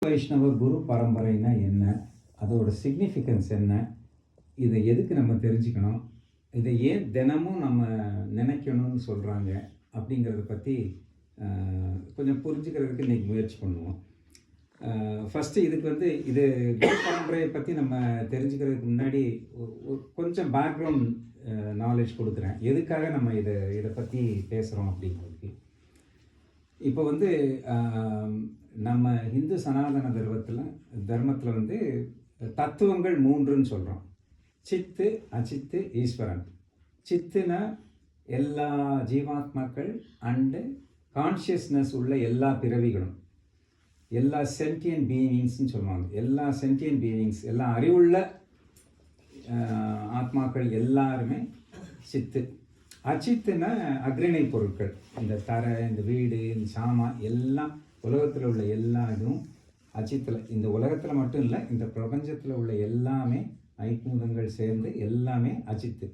வைஷ்ணவ குரு பரம்பரைனா என்ன, அதோட சிக்னிஃபிகன்ஸ் என்ன, இதை எதுக்கு நம்ம தெரிஞ்சுக்கணும், இதை ஏன் தினமும் நம்ம நினைக்கணும்னு சொல்கிறாங்க அப்படிங்கிறத பற்றி கொஞ்சம் புரிஞ்சுக்கிறதுக்கு இன்றைக்கி முயற்சி பண்ணுவோம். ஃபஸ்ட்டு இதுக்கு இது குரு பரம்பரையை பற்றி நம்ம தெரிஞ்சுக்கிறதுக்கு முன்னாடி கொஞ்சம் பேக்ரவுண்ட் நாலேஜ் கொடுக்குறேன். எதுக்காக நம்ம இதை பற்றி பேசுகிறோம் அப்படிங்கிறதுக்கு. இப்போ நம்ம இந்து சனாதன தர்மத்தில் தத்துவங்கள் 3ன்னு சொல்கிறோம். சித்து, அச்சித்து, ஈஸ்வரன். சித்துனா எல்லா ஜீவாத்மாக்கள் அண்டு கான்ஷியஸ்னஸ் உள்ள எல்லா பிறவிகளும், எல்லா சென்டியன் பீயிங்ஸ்ன்னு சொல்லுவாங்க. எல்லா சென்டியன் பீயிங்ஸ், எல்லா அறிவுள்ள ஆத்மாக்கள் எல்லாருமே சித்து. அச்சித்துனா அக்ரிணை பொருட்கள், இந்த தரை, இந்த வீடு, இந்த சாமான் எல்லாம், உலகத்தில் உள்ள எல்லா இதுவும் அச்சித்தில். இந்த உலகத்தில் மட்டும் இல்லை, இந்த பிரபஞ்சத்தில் உள்ள எல்லாமே ஐம்பூதங்கள் சேர்ந்து எல்லாமே அச்சித்து.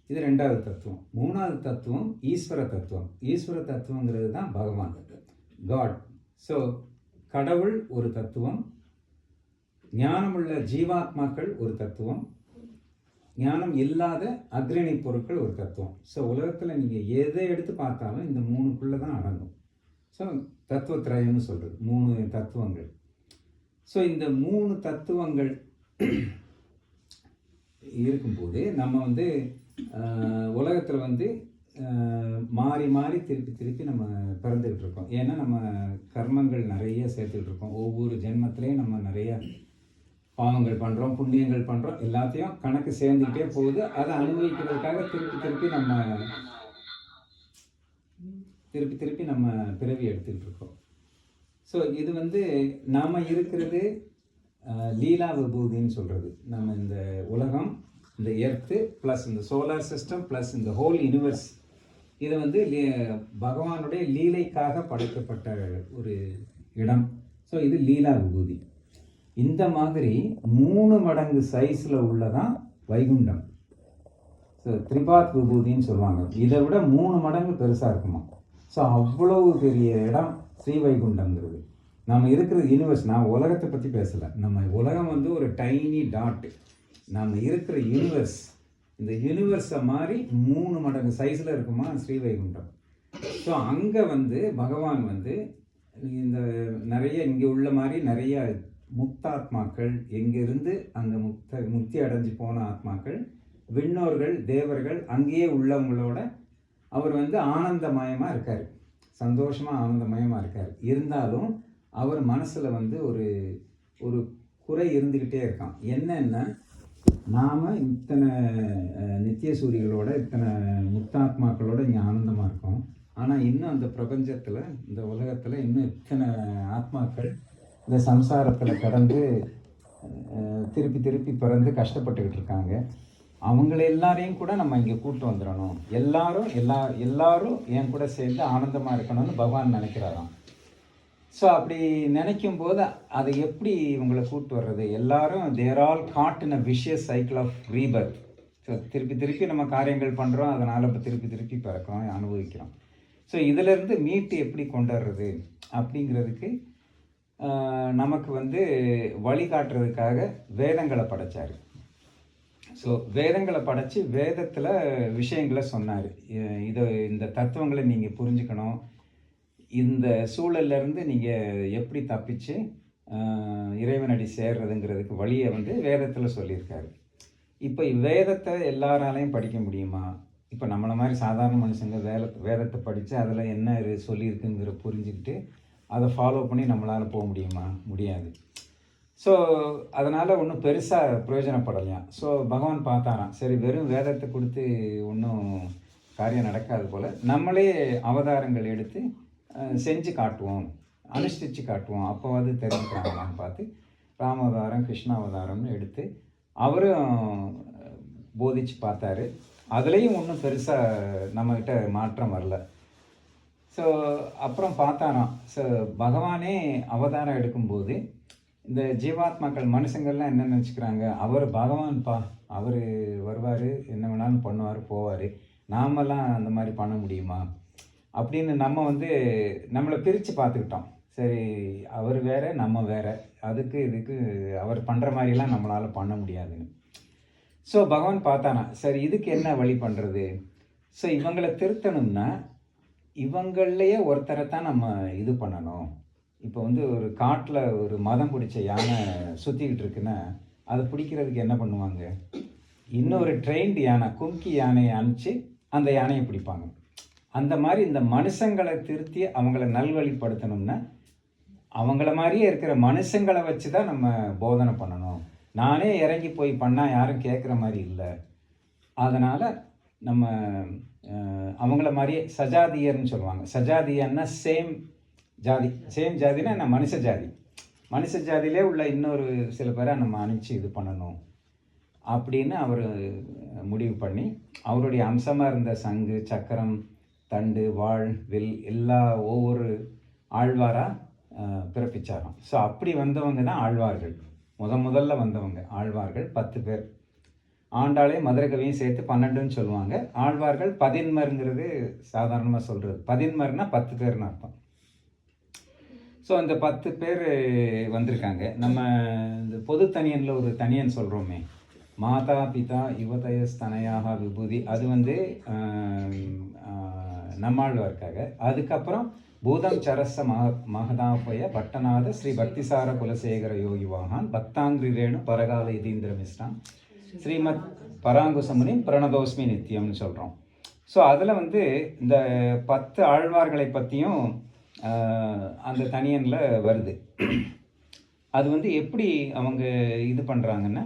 இது 2வது தத்துவம். 3வது தத்துவம் ஈஸ்வர தத்துவம். ஈஸ்வர தத்துவங்கிறது தான் பகவான், காட். ஸோ கடவுள் ஒரு தத்துவம், ஞானமுள்ள ஜீவாத்மாக்கள் ஒரு தத்துவம், ஞானம் இல்லாத அக்ரிணை பொருட்கள் ஒரு தத்துவம். ஸோ உலகத்தில் நீங்கள் எதை எடுத்து பார்த்தாலும் இந்த 3க்குள்ளே தான் அடங்கும். ஸோ தத்துவத்திரயம்னு சொல்கிறது 3 தத்துவங்கள். ஸோ இந்த 3 தத்துவங்கள் இருக்கும்போது நம்ம உலகத்தில் மாறி மாறி திருப்பி நம்ம பிறந்துக்கிட்டு இருக்கோம். ஏன்னா நம்ம கர்மங்கள் நிறைய சேர்த்துக்கிட்டு இருக்கோம். ஒவ்வொரு ஜென்மத்திலையும் நம்ம நிறைய பாவங்கள் பண்ணுறோம், புண்ணியங்கள் பண்ணுறோம், எல்லாத்தையும் கணக்கு சேர்ந்துக்கிட்டே போகுது. அதை அனுபவிக்கிறதுக்காக திருப்பி நம்ம பிறவி எடுத்துக்கிட்டு இருக்கோம். ஸோ இது நாம் இருக்கிறது லீலா விபூதின்னு சொல்கிறது. நம்ம இந்த உலகம், இந்த எர்த்து ப்ளஸ் இந்த சோலார் சிஸ்டம் ப்ளஸ் இந்த ஹோல் யூனிவர்ஸ், இது பகவானுடைய லீலைக்காக படைக்கப்பட்ட ஒரு இடம். ஸோ இது லீலா விபூதி. இந்த மாதிரி 3 மடங்கு சைஸில் உள்ளதான் வைகுண்டம். ஸோ திரிபாத் விபூதின்னு சொல்லுவாங்க. இதை விட 3 மடங்கு பெருசாக இருக்குமா. ஸோ அவ்வளவு பெரிய இடம் ஸ்ரீ வைகுண்டம்ங்கிறது. நம்ம இருக்கிற யூனிவர்ஸ், நான் உலகத்தை பற்றி பேசலை. நம்ம உலகம் ஒரு டைனி டாட். நம்ம இருக்கிற யூனிவர்ஸ், இந்த யூனிவர்ஸை மாதிரி 3 மடங்கு சைஸில் இருக்குமா ஸ்ரீ வைகுண்டம். ஸோ அங்கே பகவான் இந்த நிறைய இங்கே உள்ள மாதிரி நிறைய முக்தாத்மாக்கள், எங்கிருந்து அந்த முக்தி அடைஞ்சு போன ஆத்மாக்கள், விண்ணோர்கள், தேவர்கள், அங்கேயே உள்ளவங்களோட அவர் ஆனந்தமயமாக இருக்கார், சந்தோஷமாக ஆனந்தமயமாக இருக்கார். இருந்தாலும் அவர் மனசில் ஒரு குறை இருந்துக்கிட்டே இருக்கான். என்னன்னா, நாம் இத்தனை நித்திய சூரிகளோட, இத்தனை முக்தாத்மாக்களோட இங்கே ஆனந்தமாக இருக்கோம். ஆனால் இன்னும் அந்த பிரபஞ்சத்தில், இந்த உலகத்தில் இன்னும் இத்தனை ஆத்மாக்கள் இந்த சம்சாரத்தில் கடந்து திருப்பி பிறந்து கஷ்டப்பட்டுக்கிட்டு இருக்காங்க. அவங்கள எல்லாரையும் கூட நம்ம இங்கே கூப்பிட்டு வந்துடணும். எல்லாரும் என் கூட சேர்ந்து ஆனந்தமாக இருக்கணும்னு பகவான் நினைக்கிறாராம். ஸோ அப்படி நினைக்கும் போது அதை எப்படி இவங்களை கூப்பிட்டு வர்றது? எல்லாரும் there all caught in a vicious cycle of rebirth. So திருப்பி நம்ம காரியங்கள் பண்ணுறோம், அதனால் இப்போ திருப்பி பிறக்கிறோம், அனுபவிக்கிறோம். ஸோ இதிலேருந்து மீட்டு எப்படி கொண்டு வர்றது அப்படிங்கிறதுக்கு நமக்கு வழிகாட்டுறதுக்காக வேதங்களை படைச்சார். ஸோ வேதங்களை படைச்சி வேதத்தில் விஷயங்களை சொன்னார். இந்த தத்துவங்களை நீங்கள் புரிஞ்சுக்கணும், இந்த சூழல்லேருந்து நீங்கள் எப்படி தப்பிச்சு இறைவனடி சேர்றதுங்கிறதுக்கு வழியை வேதத்தில் சொல்லியிருக்காரு. இப்போ வேதத்தை எல்லாராலையும் படிக்க முடியுமா? இப்போ நம்மளை மாதிரி சாதாரண மனுஷங்க வேதத்தை படித்து அதில் என்ன சொல்லியிருக்குங்கிற புரிஞ்சுக்கிட்டு அதை ஃபாலோ பண்ணி நம்மளால் போக முடியுமா? முடியாது. ஸோ அதனால் ஒன்றும் பெருசாக பிரயோஜனப்படலையாம். ஸோ பகவான் பார்த்தாராம், சரி வெறும் வேதத்தை கொடுத்து ஒன்றும் காரியம் நடக்காது போல், நம்மளே அவதாரங்கள் எடுத்து செஞ்சு காட்டுவோம், அனுஷ்டிச்சு காட்டுவோம், அப்போவாது தெரிஞ்சுக்கிறாங்களான்னு பார்த்து ராமாவதாரம், கிருஷ்ணாவதாரம்னு எடுத்து அவரும் போதிச்சு பார்த்தாரு. அதுலேயும் ஒன்றும் பெருசாக நம்மக்கிட்ட மாற்றம் வரல. ஸோ அப்புறம் பார்த்தாராம், ஸோ பகவானே அவதாரம் எடுக்கும்போது இந்த ஜீவாத்மாக்கள், மனுஷங்கள்லாம் என்ன நினச்சிக்கிறாங்க, அவர் பகவான்ப்பா, அவர் வருவார், என்ன வேணாலும் பண்ணுவார், போவார், நாமெல்லாம் அந்த மாதிரி பண்ண முடியுமா அப்படின்னு நம்ம நம்மளை பிரித்து பார்த்துக்கிட்டோம். சரி அவர் வேற நம்ம வேற, அதுக்கு இதுக்கு அவர் பண்ணுற மாதிரிலாம் நம்மளால் பண்ண முடியாதுன்னு. ஸோ பகவான் பார்த்தானா, சரி இதுக்கு என்ன வழி பண்ணுறது? ஸோ இவங்களை திருத்தணும்னா இவங்களையே ஒருத்தரை தான் நம்ம இது பண்ணணும். இப்போ வந்து ஒரு காட்டில் ஒரு மதம் பிடிச்ச யானை சுற்றிக்கிட்டு இருக்குன்னா அதை பிடிக்கிறதுக்கு என்ன பண்ணுவாங்க? இன்னொரு ட்ரெயின்டு யானை, கும்கி யானையை அனுப்பிச்சு அந்த யானையை பிடிப்பாங்க. அந்த மாதிரி இந்த மனுஷங்களை திருத்தி அவங்கள நல்வழிப்படுத்தணும்னா அவங்கள மாதிரியே இருக்கிற மனுஷங்களை வச்சு தான் நம்ம போதனை பண்ணணும். நானே இறங்கி போய் பண்ணால் யாரும் கேட்குற மாதிரி இல்லை. அதனால் நம்ம அவங்கள மாதிரியே சஜாதியர்னு சொல்லுவாங்க. சஜாதியன்னா சேம் ஜாதி. சேம் ஜாதினா நான் மனுஷ ஜாதி. மனுஷ ஜாதியிலே உள்ள இன்னொரு சில பேரை நம்ம அனுப்பிச்சு இது பண்ணணும் அப்படின்னு அவர் முடிவு பண்ணி அவருடைய அம்சமாக இருந்த சங்கு, சக்கரம், தண்டு, வாழ், வில் எல்லா ஒவ்வொரு ஆழ்வாராக பிறப்பிச்சாராம். ஸோ அப்படி வந்தவங்க தான் ஆழ்வார்கள். முதல்ல வந்தவங்க ஆழ்வார்கள் 10 பேர். ஆண்டாளே மதுரை கவியும் சேர்த்து 12ன்னு சொல்லுவாங்க. ஆழ்வார்கள் 11ங்கிறது சாதாரணமாக சொல்கிறது. 11னா 10 பேர்னு அர்த்தம். ஸோ அந்த 10 பேர் வந்திருக்காங்க. நம்ம இந்த பொது தனியனில் ஒரு தனியன் சொல்கிறோமே, மாதா பிதா யுவதயஸ்தனையாக விபூதி, அது வந்து நம்மாழ்வார்க்காக. அதுக்கப்புறம் பூதம் சரச மகதாபய பட்டநாத ஸ்ரீ பக்திசார குலசேகர யோகி வாகான் பக்தாங்கிரி ரேணு பரகால இதீந்திர மிஸ்ரான் ஸ்ரீமத் பராங்குசமுனி பிரணதோஸ்மி நித்தியம்னு சொல்கிறோம். ஸோ அதில் வந்து இந்த 10 ஆழ்வார்களை பற்றியும் அந்த தனியனில் வருது. அது வந்து எப்படி அவங்க இது பண்ணுறாங்கன்னா,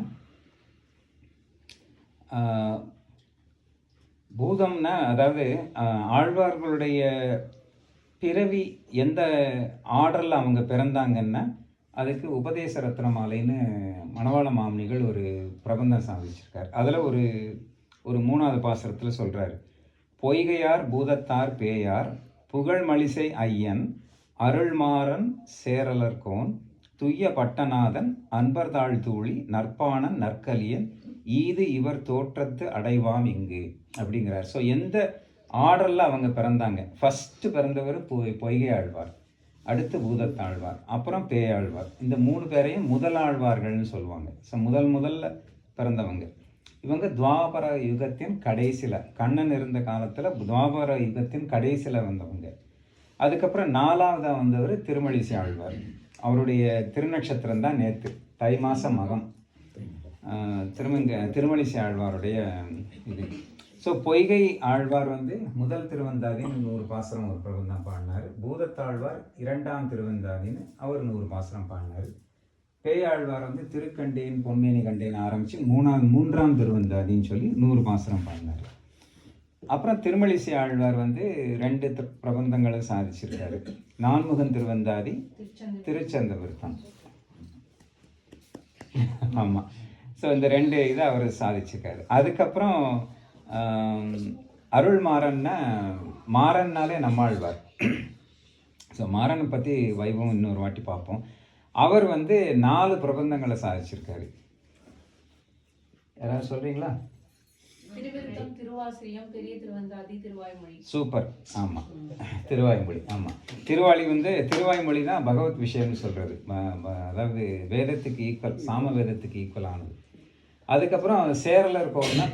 பூதம்னா அதாவது ஆழ்வார்களுடைய பிறவி எந்த ஆர்டரில் அவங்க பிறந்தாங்கன்னா அதுக்கு உபதேச ரத்ன மாலைன்னு மணவாள மாமுனிகள் ஒரு பிரபந்தம் சாதிச்சிருக்கார். அதில் ஒரு 3வது பாசுரத்தில் சொல்கிறார், பொய்கையார் பூதத்தார் பேயார் புகழ் மலிசை ஐயன் அருள்மாறன் சேரலர்கோன் துய்ய பட்டநாதன் அன்பர்தாழ் தூளி நற்பாணன் நற்கலியன் ஈது இவர் தோற்றத்து அடைவாம் இங்கு அப்படிங்கிறார். ஸோ எந்த ஆர்டரில் அவங்க பிறந்தாங்க? ஃபஸ்ட்டு பிறந்தவர் பொய்கை ஆழ்வார், அடுத்து பூதத்தாழ்வார், அப்புறம் பேயாழ்வார். இந்த 3 பேரையும் முதல் ஆழ்வார்கள்னு சொல்லுவாங்க. ஸோ முதல்ல பிறந்தவங்க இவங்க. துவாபர யுகத்தின் கடைசியில், கண்ணன் இருந்த காலத்தில் துவாபர யுகத்தின் கடைசியில் வந்தவங்க. அதுக்கப்புறம் 4வதாக வந்தவர் திருமழிசை ஆழ்வார். அவருடைய திருநட்சத்திரம் தான் நேற்று தை மாதம் மகம் திருமழிசை ஆழ்வாருடைய இது. ஸோ பொய்கை ஆழ்வார் வந்து முதல் திருவந்தாதின்னு 100 பாசுரம் ஒரு பிரபந்தம் பாடினார். பூதத்தாழ்வார் 2ஆம் திருவந்தாதின்னு அவர் 100 பாசுரம் பாடினார். பேயாழ்வார் வந்து திருக்கண்டேன் பொன்மேனி கண்டேன் ஆரம்பித்து 3ஆம் திருவந்தாதின்னு சொல்லி 100 பாசுரம் பாடினார். அப்புறம் திருமழிசை ஆழ்வார் வந்து 2 பிரபந்தங்களை சாதிச்சிருக்காரு. 4முகன் திருவந்தாதி, திருச்சந்த விருத்தம். ஆமாம். ஸோ இந்த 2 இதை அவர் சாதிச்சிருக்காரு. அதுக்கப்புறம் மாறன்னாலே நம்மாழ்வார். ஸோ மாறனை பற்றி வைபவம் இன்னொரு வாட்டி பார்ப்போம். அவர் வந்து 4 பிரபந்தங்களை சாதிச்சிருக்காரு. யாராவது சொல்கிறீங்களா? சூப்பர். ஆமாம், திருவாய்மொழி. ஆமாம், திருவாய்மொழி தான் பகவத் விஷயம்னு சொல்கிறது. அதாவது வேதத்துக்கு ஈக்குவல், சாம வேதத்துக்கு ஈக்குவலானது. அதுக்கப்புறம் சேரலர் கோவில்னா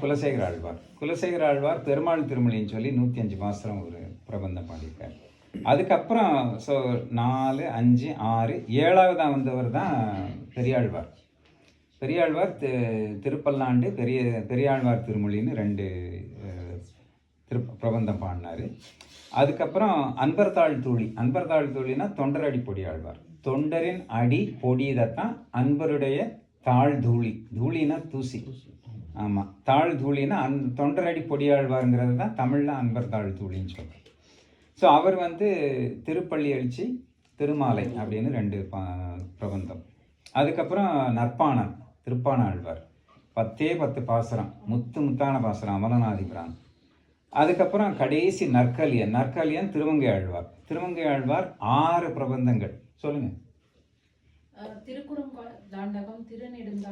குலசேகர ஆழ்வார் பெருமாள் திருமொழின்னு சொல்லி 105 பாசுரம் ஒரு பிரபந்தம் பாடியிருக்கார். அதுக்கப்புறம் ஸோ 4, 5, 6, 7வதாக வந்தவர் தான் பெரியாழ்வார். திருப்பல்லாண்டு பெரியாழ்வார் திருமொழின்னு 2 பிரபந்தம் பாடினார். அதுக்கப்புறம் அன்பர்தாழ் தூளினா தொண்டரடி பொடி ஆழ்வார். தொண்டரின் அடி பொடியதைத்தான் அன்பருடைய தாழ் தூளினா தூசி. ஆமாம், தாழ் தூளினா தொண்டரடி பொடியாழ்வாருங்கிறது தான் தமிழில் அன்பர் தாழ் தூளின்னு சொல்கிறோம். ஸோ அவர் வந்து திருப்பள்ளி எழுச்சி, திருமாலை அப்படின்னு 2 பிரபந்தம். அதுக்கப்புறம் நற்பாணன், திருப்பான ஆழ்வார் 10 பாசுரம், முத்தான பாசுரம், அமலநாதிபிரான். அதுக்கப்புறம் கடைசி நற்கலியன் திருமங்கை ஆழ்வார் 6 பிரபந்தங்கள். சொல்லுங்கள்.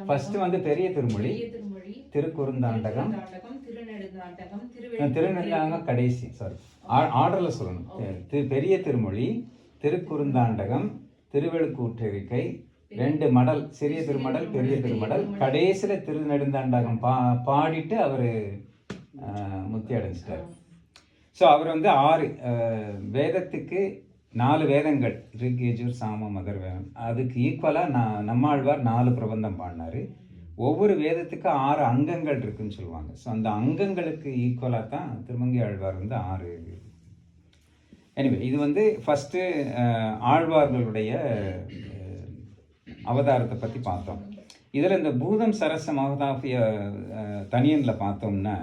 ஃபர்ஸ்ட் வந்து பெரிய திருமொழி, திருக்குறுந்தாண்டகம், திருநெடுந்தாண்டகம் கடைசி. சாரி, ஆர்டர்ல சொல்லணும். பெரிய திருமொழி, திருக்குறுந்தாண்டகம், திருவெழுக்கூற்றறிக்கை, 2 மடல், சிறிய திருமடல், பெரிய திருமடல், கடைசியில் திருநெடுந்தாண்டகம் பாடிட்டு அவர் முத்தி அடைஞ்சிட்டார். ஸோ அவர் வந்து 6 வேதத்துக்கு 4 வேதங்கள், ரிக், யஜுர், சாமம், அதர்வேதம், அதுக்கு ஈக்குவலாக நம்மாழ்வார் 4 பிரபந்தம் பாடினார். ஒவ்வொரு வேதத்துக்கு 6 அங்கங்கள் இருக்குன்னு சொல்லுவாங்க. ஸோ அந்த அங்கங்களுக்கு ஈக்குவலாக தான் திருமங்கை ஆழ்வார் வந்து 6. எனிவே இது வந்து ஃபஸ்ட்டு ஆழ்வார்களுடைய அவதாரத்தை பற்றி பார்த்தோம். இதில் இந்த பூதம் சரச மகதாபிய தனியனில் பார்த்தோம்னா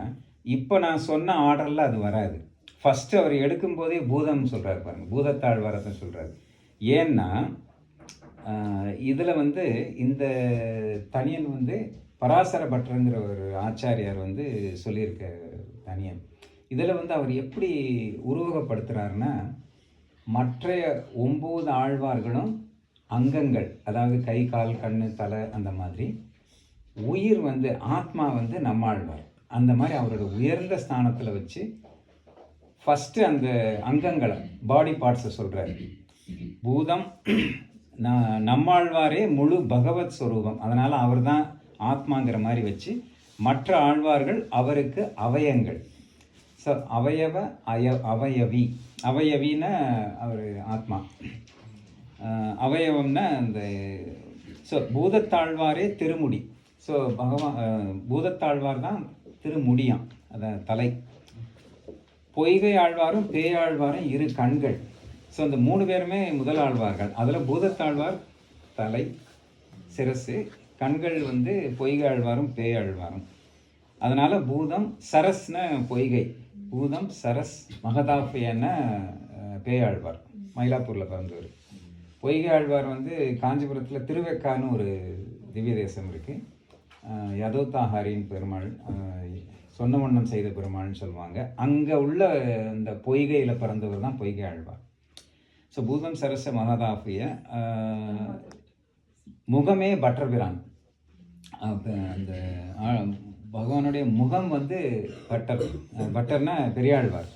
இப்போ நான் சொன்ன ஆர்டரில் அது வராது. ஃபஸ்ட்டு அவர் எடுக்கும்போதே பூதம் சொல்கிறார் பாருங்க, பூதத்தாழ்வாரத்தை சொல்கிறார். ஏன்னா இதில் வந்து இந்த தனியன் வந்து பராசர பட்டருங்கிற ஒரு ஆச்சாரியார் வந்து சொல்லியிருக்க தனியன். இதில் வந்து அவர் எப்படி உருவகப்படுத்துகிறாருன்னா, மற்ற 9 ஆழ்வார்களும் அங்கங்கள், அதாவது கை, கால், கண், தலை, அந்த மாதிரி உயிர் வந்து ஆத்மா வந்து நம்மாழ்வார் அந்த மாதிரி அவரோட உயர்ந்த ஸ்தானத்தில் வச்சு ஃபஸ்ட்டு அந்த அங்கங்களை, பாடி பார்ட்ஸை சொல்கிறார். பூதம் நம்மாழ்வாரே முழு பகவத் ஸ்வரூபம், அதனால் அவர் தான் ஆத்மாங்கிற மாதிரி வச்சு, மற்ற ஆழ்வார்கள் அவருக்கு அவயங்கள். ஸோ அவயவ அவயவி, அவயவின்னா அவர் ஆத்மா, அவயவம்னா அந்த. ஸோ பூதத்தாழ்வாரே திருமுடி. ஸோ பூதத்தாழ்வார் தான் திருமுடியாம், அதான் தலை. பொய்கை ஆழ்வாரும் பேயாழ்வாரும் 2 கண்கள். ஸோ அந்த 3 பேருமே முதல் ஆழ்வார்கள். அதில் பூதத்தாழ்வார் தலை, சிரசு, கண்கள் வந்து பொய்கை ஆழ்வாரும் பேயாழ்வாரும். அதனால் பூதம் சரஸ்ன பொய்கை, பூதம் சரஸ் மகதாபியன பேயாழ்வார், மயிலாப்பூரில் பிறந்தவர். பொய்கை ஆழ்வார் வந்து காஞ்சிபுரத்தில் திருவெக்கான்னு ஒரு திவ்ய தேசம் இருக்குது. யதோத்தாஹாரின் பெருமாள், சொன்ன வண்ணம் செய்த பெருமாள்னு சொல்லுவாங்க. அங்கே உள்ள இந்த பொய்கையில் பிறந்தவர் தான் பொய்கை ஆழ்வார். ஸோ பூதம் சரச மகதாபிய முகமே பட்டர்பிரான். அந்த பகவானுடைய முகம் வந்து பட்டர், பட்டர்னா பெரியாழ்வார்.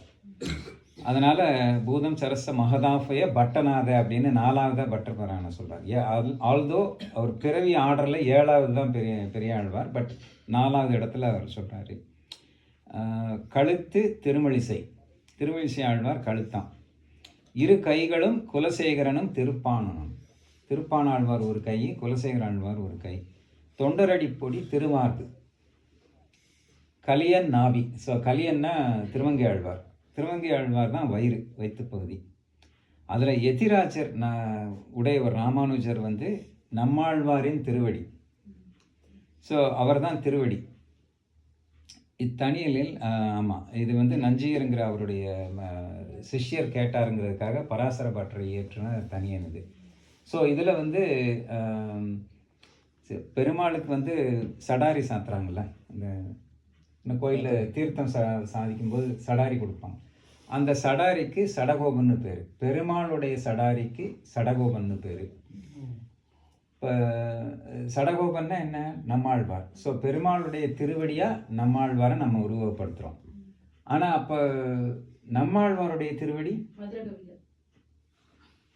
அதனால் பூதம் சரச மகதாபய பட்டநாத அப்படின்னு 4வது பட்டர்பிரானை சொல்கிறார். ஆல்தோ அவர் பிறவி ஆர்டரில் 7வது தான் பெரியாழ்வார், பட் 4வது இடத்துல அவர் சொல்கிறாரு. கழுத்து திருமழிசை, திருமழிசை ஆழ்வார் கழுத்தான். 2 கைகளும் குலசேகரனும் திருப்பாணனும். திருப்பாணாழ்வார் ஒரு கை, குலசேகர ஆழ்வார் ஒரு கை. தொண்டரடி பொடி திருமார்பு. கலியன் நாவி. ஸோ கலியன்னா திருமங்கை ஆழ்வார், திருமங்கை ஆழ்வார் தான் வயிறு, வயிற்று பகுதி. அதில் எதிராஜர் உடையவர் ராமானுஜர் வந்து நம்மாழ்வாரின் திருவடி. ஸோ அவர் தான் திருவடி. இத்தனியலில் ஆமாம், இது வந்து நஞ்சியருங்கிற அவருடைய சிஷ்யர் கேட்டாருங்கிறதுக்காக பராசர பட்டரை ஏற்றுன தனியன் இது. ஸோ இதில் வந்து பெருமாளுக்கு வந்து சடாரி சாத்துறாங்கல்ல, இந்த கோயிலில் தீர்த்தம் சாதிக்கும்போது சடாரி கொடுப்பாங்க. அந்த சடாரிக்கு சடகோபன்னு பேர், பெருமாளுடைய சடாரிக்கு சடகோபன்னு பேர். இப்போ சடகோபன்னா என்ன? நம்மாழ்வார். ஸோ பெருமாளுடைய திருவடியாக நம்மாழ்வாரை நம்ம உருவப்படுத்துகிறோம். ஆனால் அப்போ நம்மாழ்வாருடைய திருவடி,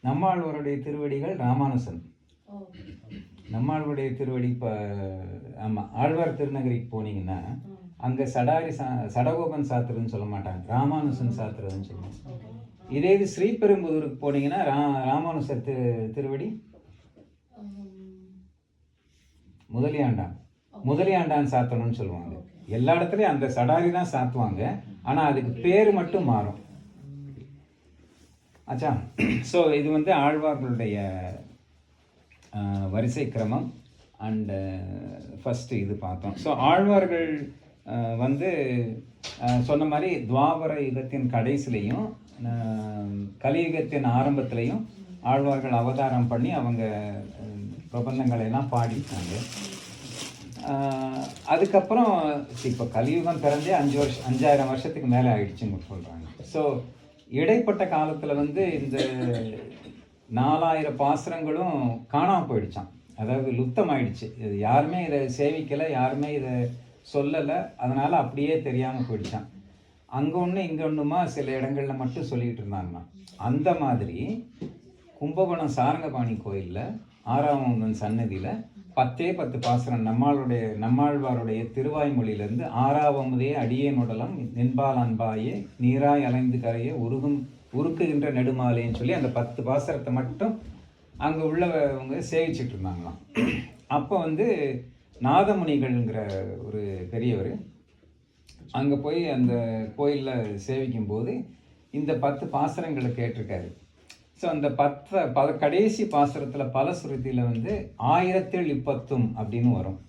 நம்மாழ்வாருடைய திருவடிகள் ராமானுசன். நம்மாழ்வாருடைய திருவடி இப்போ ஆமாம், ஆழ்வார் திருநகரிக்கு போனீங்கன்னா அங்கே சடாரி சடகோபன் சாத்துறதுன்னு சொல்ல மாட்டாங்க, ராமானுசன் சாத்துறதுன்னு சொல்லுவாங்க. இதே இது ஸ்ரீபெரும்புதூருக்கு போனீங்கன்னா ராமானுசர் திருவடி முதலியாண்டான் சாத்தணும்னு சொல்லுவாங்க. எல்லா இடத்துலையும் அந்த சடாரி தான் சாத்துவாங்க, ஆனால் அதுக்கு பேர் மட்டும் மாறும். ஆச்சா. ஸோ இது வந்து ஆழ்வார்களுடைய வரிசை கிரமம். அண்டு ஃபஸ்ட்டு இது பார்த்தோம். ஸோ ஆழ்வார்கள் வந்து சொன்ன மாதிரி துவாபர யுகத்தின் கடைசிலையும் கலியுகத்தின் ஆரம்பத்திலையும் ஆழ்வார்கள் அவதாரம் பண்ணி அவங்க பிரபந்தங்களை எல்லாம் பாடிட்டாங்க. அதுக்கப்புறம் இப்போ கலியுகம் பிறந்தே 5000 வருஷத்துக்கு மேலே ஆயிடுச்சுன்னு சொல்கிறாங்க. ஸோ இடைப்பட்ட காலத்தில் வந்து இந்த 4000 பாசுரங்களும் காணாமல் போயிடுச்சான், அதாவது லுப்தம் ஆயிடுச்சு. இது யாருமே இதை சேவிக்கலை, யாருமே இதை சொல்லலை, அதனால் அப்படியே தெரியாமல் போயிடுச்சான். அங்கே ஒன்று இங்கே ஒன்றுமா சில இடங்களில் மட்டும் சொல்லிகிட்டு இருந்தாங்கன்னா, அந்த மாதிரி கும்பகோணம் சாரங்கபாணி கோயிலில் 6ஆம் சன்னதியில் 10 பாசுரம் நம்மாழ்வாருடைய திருவாய்மொழியிலிருந்து 6ஆவதே அடியேனுடலம் நின்பால் அன்பாயே நீராய் அலைந்து கரையே உருக்குகின்ற நெடுமாலேன்னு சொல்லி அந்த 10 பாசுரத்தை மட்டும் அங்கே உள்ளவங்க சேவிச்சுட்டு இருந்தாங்களாம். அப்போ வந்து நாதமுனிகள்ங்கிற ஒரு பெரியவர் அங்கே போய் அந்த கோயிலில் சேவிக்கும் போது இந்த 10 பாசுரங்களை கேட்டிருக்காரு. ஸோ அந்த கடைசி பாசுரத்தில் பலசுருதியில் வந்து 1000 இப்பத்தும் அப்படின்னு வரும்.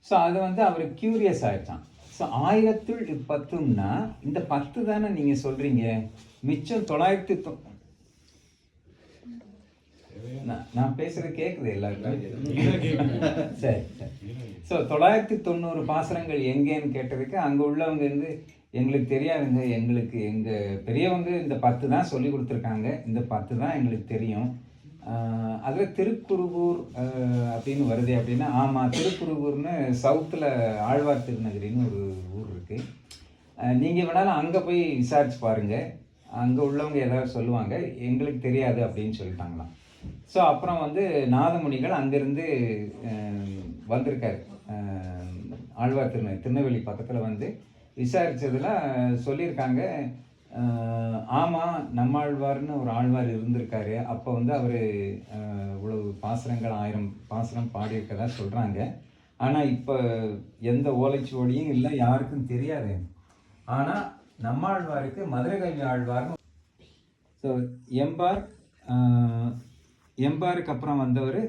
ஸோ அது வந்து அவர் கியூரியஸ் ஆகிடுச்சான். ஸோ 1000 இப்பத்தும்னா இந்த 10 தானே நீங்கள் சொல்கிறீங்க, மிச்சம் 900. நான் பேசுறது கேட்குது எல்லாருக்கும்? சரி சரி. ஸோ 990 பாசுரங்கள் எங்கேன்னு கேட்டதுக்கு அங்கே உள்ளவங்க வந்து எங்களுக்கு தெரியாதுங்க, எங்கள் பெரியவங்க இந்த 10 தான் சொல்லி கொடுத்துருக்காங்க, இந்த 10 தான் எங்களுக்கு தெரியும். அதில் திருக்குருகூர் அப்படின்னு வருது அப்படின்னா, ஆமாம் திருக்குருகூர்னு சவுத்தில் ஆழ்வார் திருநகரின்னு ஒரு ஊர் இருக்குது. நீங்கள் வேணாலும் அங்கே போய் விசாரிச்சு பாருங்கள், அங்கே உள்ளவங்க ஏதாவது சொல்லுவாங்க, எங்களுக்கு தெரியாது அப்படின்னு சொல்லிட்டாங்களாம். ஸோ அப்புறம் வந்து நாதமுனிகள் அங்கேருந்து வந்திருக்காரு ஆழ்வார் திருநெல்வேலி பக்கத்தில் வந்து விசாரித்ததில் சொல்லியிருக்காங்க, ஆமாம் நம்மாழ்வார்னு ஒரு ஆழ்வார் இருந்திருக்காரு, அப்போ வந்து அவர் இவ்வளவு பாசுரங்கள் 1000 பாசுரம் பாடியிருக்கதா சொல்கிறாங்க. ஆனால் இப்போ எந்த ஓலைச்சுவடியும் இல்லை, யாருக்கும் தெரியாது. ஆனால் நம்மாழ்வாருக்கு மதுரை கவி ஆழ்வார்னு. ஸோ எம்பாருக்கு அப்புறம் வந்தவர்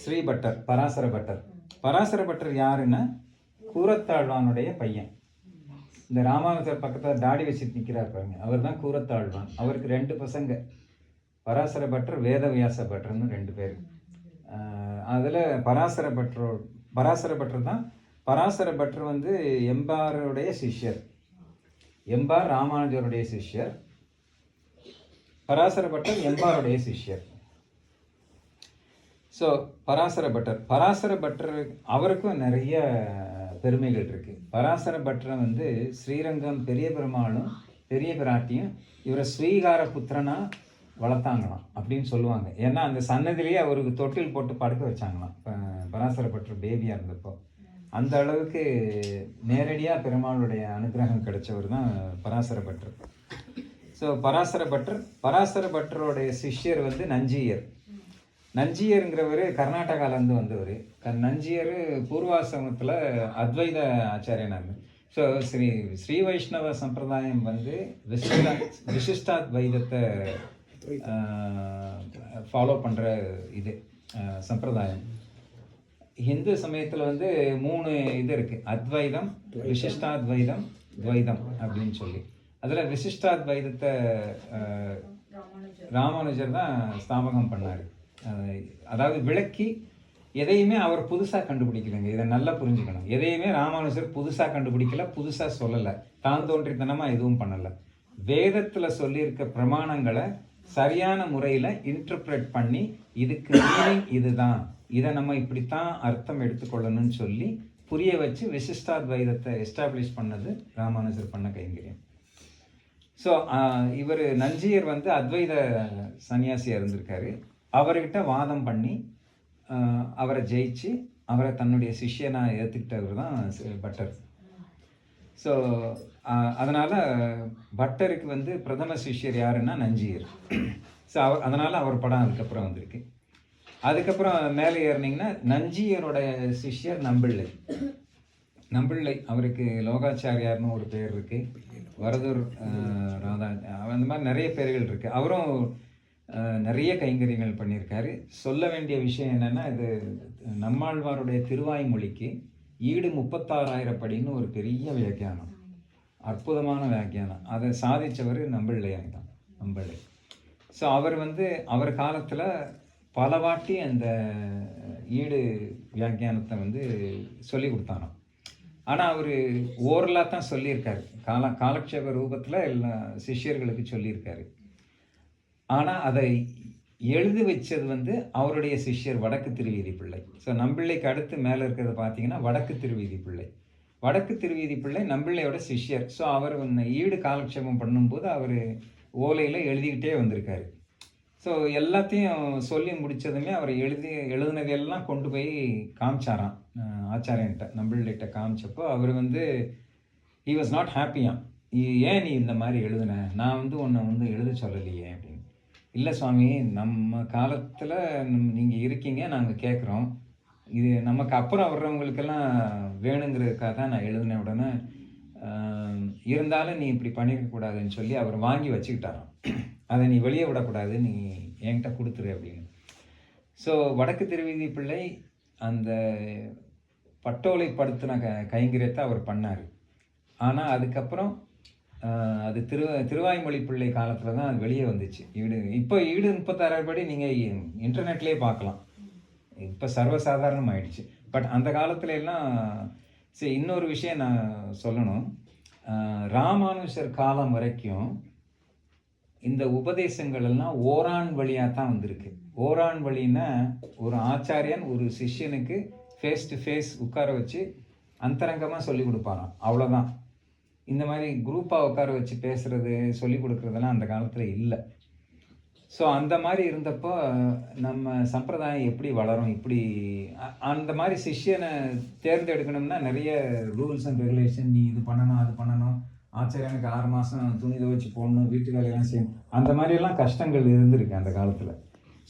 ஸ்ரீபட்டர், பராசர பட்டர். பராசர பட்டர் யாருன்னா கூரத்தாழ்வானுடைய பையன். இந்த ராமானுஜர் பக்கத்தில் தாடி வச்சுட்டு நிற்கிறார் பாருங்க, அவர் தான் கூரத்தாழ்வான். அவருக்கு 2 பசங்க, பராசர பட்டர், வேதவியாச பட்டர்னு 2 பேர். அதில் பராசர பட்டர் தான். பராசர பட்டர் வந்து எம்பாருடைய சிஷ்யர், எம்பார் ராமானுஜருடைய சிஷ்யர், பராசர பட்டர் எம்பாருடைய சிஷ்யர். ஸோ பராசர பட்டர் அவருக்கும் நிறைய பெருமைகள் இருக்குது. பராசர பட்டரை வந்து ஸ்ரீரங்கம் பெரிய பெருமாளும் பெரிய பிராட்டியும் இவரை ஸ்வீகார புத்திரனா வளர்த்தாங்களாம் அப்படின்னு சொல்லுவாங்க. ஏன்னா அந்த சன்னதிலேயே அவருக்கு தொட்டில் போட்டு படுக்க வச்சாங்களாம் பராசர பட்டர் பேபியாக இருந்தப்போ. அந்த அளவுக்கு நேரடியாக பெருமாளுடைய அனுகிரகம் கிடைச்சவர் தான் பராசர பட்டர். ஸோ பராசர பட்டருடைய சிஷ்யர் வந்து நஞ்சியருங்கிறவர் கர்நாடகாவிலேருந்து வந்தவர். நஞ்சியர் பூர்வாசிரமத்தில் அத்வைத ஆச்சாரியனார். ஸோ ஸ்ரீ வைஷ்ணவ சம்பிரதாயம் வந்து விசிஷ்டாத்வைதத்தை ஃபாலோ பண்ணுற இது சம்பிரதாயம். ஹிந்து சமயத்தில் வந்து 3 இது இருக்குது, அத்வைதம், விசிஷ்டாத்வைதம், துவைதம் அப்படின்னு சொல்லி. அதில் விசிஷ்டாத்வைதத்தை ராமானுஜர் தான் ஸ்தாபகம் பண்ணார். அதாவது விளக்கி எதையுமே அவர் புதுசாக கண்டுபிடிக்கலைங்க, இதை நல்லா புரிஞ்சுக்கணும். எதையுமே ராமானுஜர் புதுசாக கண்டுபிடிக்கல, புதுசாக சொல்லலை, தான் தோன்றித்தனமாக எதுவும் பண்ணலை. வேதத்தில் சொல்லியிருக்க பிரமாணங்களை சரியான முறையில் இன்டர்பிரேட் பண்ணி இதுக்கு மீனிங் இதுதான், இதை நம்ம இப்படித்தான் அர்த்தம் எடுத்துக்கொள்ளணும்னு சொல்லி புரிய வச்சு விசிஷ்டாத்வைதத்தை எஸ்டாப்ளிஷ் பண்ணது ராமானுஜர் பண்ண கைங்கரியம். ஸோ இவர் நஞ்சியர் வந்து அத்வைத சன்னியாசியாக இருந்திருக்காரு. அவர்கிட்ட வாதம் பண்ணி அவரை ஜெயிச்சு அவரை தன்னுடைய சிஷ்யனாக ஏற்றுக்கிட்டவர் தான் பட்டர். ஸோ அதனால் பட்டருக்கு வந்து பிரதம சிஷ்யர் யாருன்னா நஞ்சியர். ஸோ அதனால் அவர் படம் அதுக்கப்புறம் வந்திருக்கு. அதுக்கப்புறம் மேலே ஏறினீங்கன்னா நஞ்சியரோட சிஷ்யர் நம்பிள்ளை, அவருக்கு லோகாச்சாரியார்னு ஒரு பேர் இருக்குது, வரதூர் ராதா, அந்த மாதிரி நிறைய பேர்கள் இருக்குது. அவரும் நிறைய கைங்கரியங்கள் பண்ணியிருக்காரு. சொல்ல வேண்டிய விஷயம் என்னென்னா, இது நம்மாழ்வாருடைய திருவாய்மொழிக்கு ஈடு 36,000 படின்னு ஒரு பெரிய வியாக்கியானம், அற்புதமான வியாக்கியானம். அதை சாதித்தவர் நம்பிள்ளை. ஸோ அவர் வந்து அவர் காலத்தில் பல வாட்டி அந்த ஈடு வியாக்கியானத்தை வந்து சொல்லி கொடுத்தாராம். ஆனால் அவர் ஓரலாக தான் சொல்லியிருக்காரு, காலக்ஷேப ரூபத்தில் எல்லா சிஷ்யர்களுக்கு சொல்லியிருக்காரு. ஆனால் அதை எழுதி வச்சது வந்து அவருடைய சிஷ்யர் வடக்கு திருவீதி பிள்ளை. ஸோ நம்பிள்ளைக்கு அடுத்து மேலே இருக்கிறத பார்த்தீங்கன்னா வடக்கு திருவீதி பிள்ளை நம்பிள்ளையோட சிஷ்யர். ஸோ அவர் ஈடு காலக்ஷேபம் பண்ணும்போது அவர் ஓலையில் எழுதிக்கிட்டே வந்திருக்காரு. ஸோ எல்லாத்தையும் சொல்லி முடித்ததுமே அவர் எழுதுனதெல்லாம் கொண்டு போய் காமிச்சாராம் ஆச்சாரியன்ட்ட, நம்பிள்கிட்ட காமிச்சப்போ அவர் வந்து ஹி வாஸ் நாட் ஹாப்பியாம். ஏன் நீ இந்த மாதிரி எழுதுன, நான் வந்து உன்னை வந்து எழுத சொல்லலையே அப்படின்னு. இல்லை சுவாமி, நம்ம காலத்தில் நீங்கள் இருக்கீங்க, நாங்கள் கேட்குறோம், இது நமக்கு அப்புறம் வர்றவங்களுக்கெல்லாம் வேணுங்கிறதுக்காக தான் நான் எழுதின உடனே இருந்தாலும் நீ இப்படி பண்ணியிருக்கக்கூடாதுன்னு சொல்லி அவர் வாங்கி வச்சுக்கிட்டாராம். அதை நீ வெளியே விடக்கூடாது, நீ என்கிட்ட கொடுத்துரு அப்படின்னு. ஸோ வடக்கு திருவீதி பிள்ளை அந்த பட்டோலைப்படுத்தின கைங்கரியத்தை அவர் பண்ணார். ஆனால் அதுக்கப்புறம் அது திருவாய்மொழி பிள்ளை காலத்தில் தான் அது வெளியே வந்துச்சு. இப்போ ஈடு 36 படி நீங்கள் இன்டர்நெட்லேயே பார்க்கலாம். இப்போ சர்வசாதாரணம் ஆயிடுச்சு. பட் அந்த காலத்துல எல்லாம் சரி, இன்னொரு விஷயம் நான் சொல்லணும். ராமானுஜர் காலம் வரைக்கும் இந்த உபதேசங்கள் எல்லாம் ஓரான் வழியாக தான் வந்திருக்கு. ஓரான் வழின்னா ஒரு ஆச்சாரியன் ஒரு சிஷ்யனுக்கு ஃபேஸ் டு ஃபேஸ் உட்கார வச்சு அந்தரங்கமாக சொல்லி கொடுப்பாராம், அவ்வளோதான். இந்த மாதிரி குரூப்பாக உட்கார வச்சு பேசுறது சொல்லி கொடுக்குறதெல்லாம் அந்த காலத்தில் இல்லை. ஸோ அந்த மாதிரி இருந்தப்போ நம்ம சம்பிரதாயம் எப்படி வளரும், இப்படி அந்த மாதிரி சிஷ்யனை தேர்ந்தெடுக்கணும்னா நிறைய ரூல்ஸ் அண்ட் ரெகுலேஷன், நீ இது பண்ணணும் அது பண்ணணும், ஆச்சாரியனுக்கு 6 மாதம் துணி துவைச்சு போடணும், வீட்டு வேலையெல்லாம் செய்யணும், அந்த மாதிரியெல்லாம் கஷ்டங்கள் இருந்திருக்கு அந்த காலத்தில்.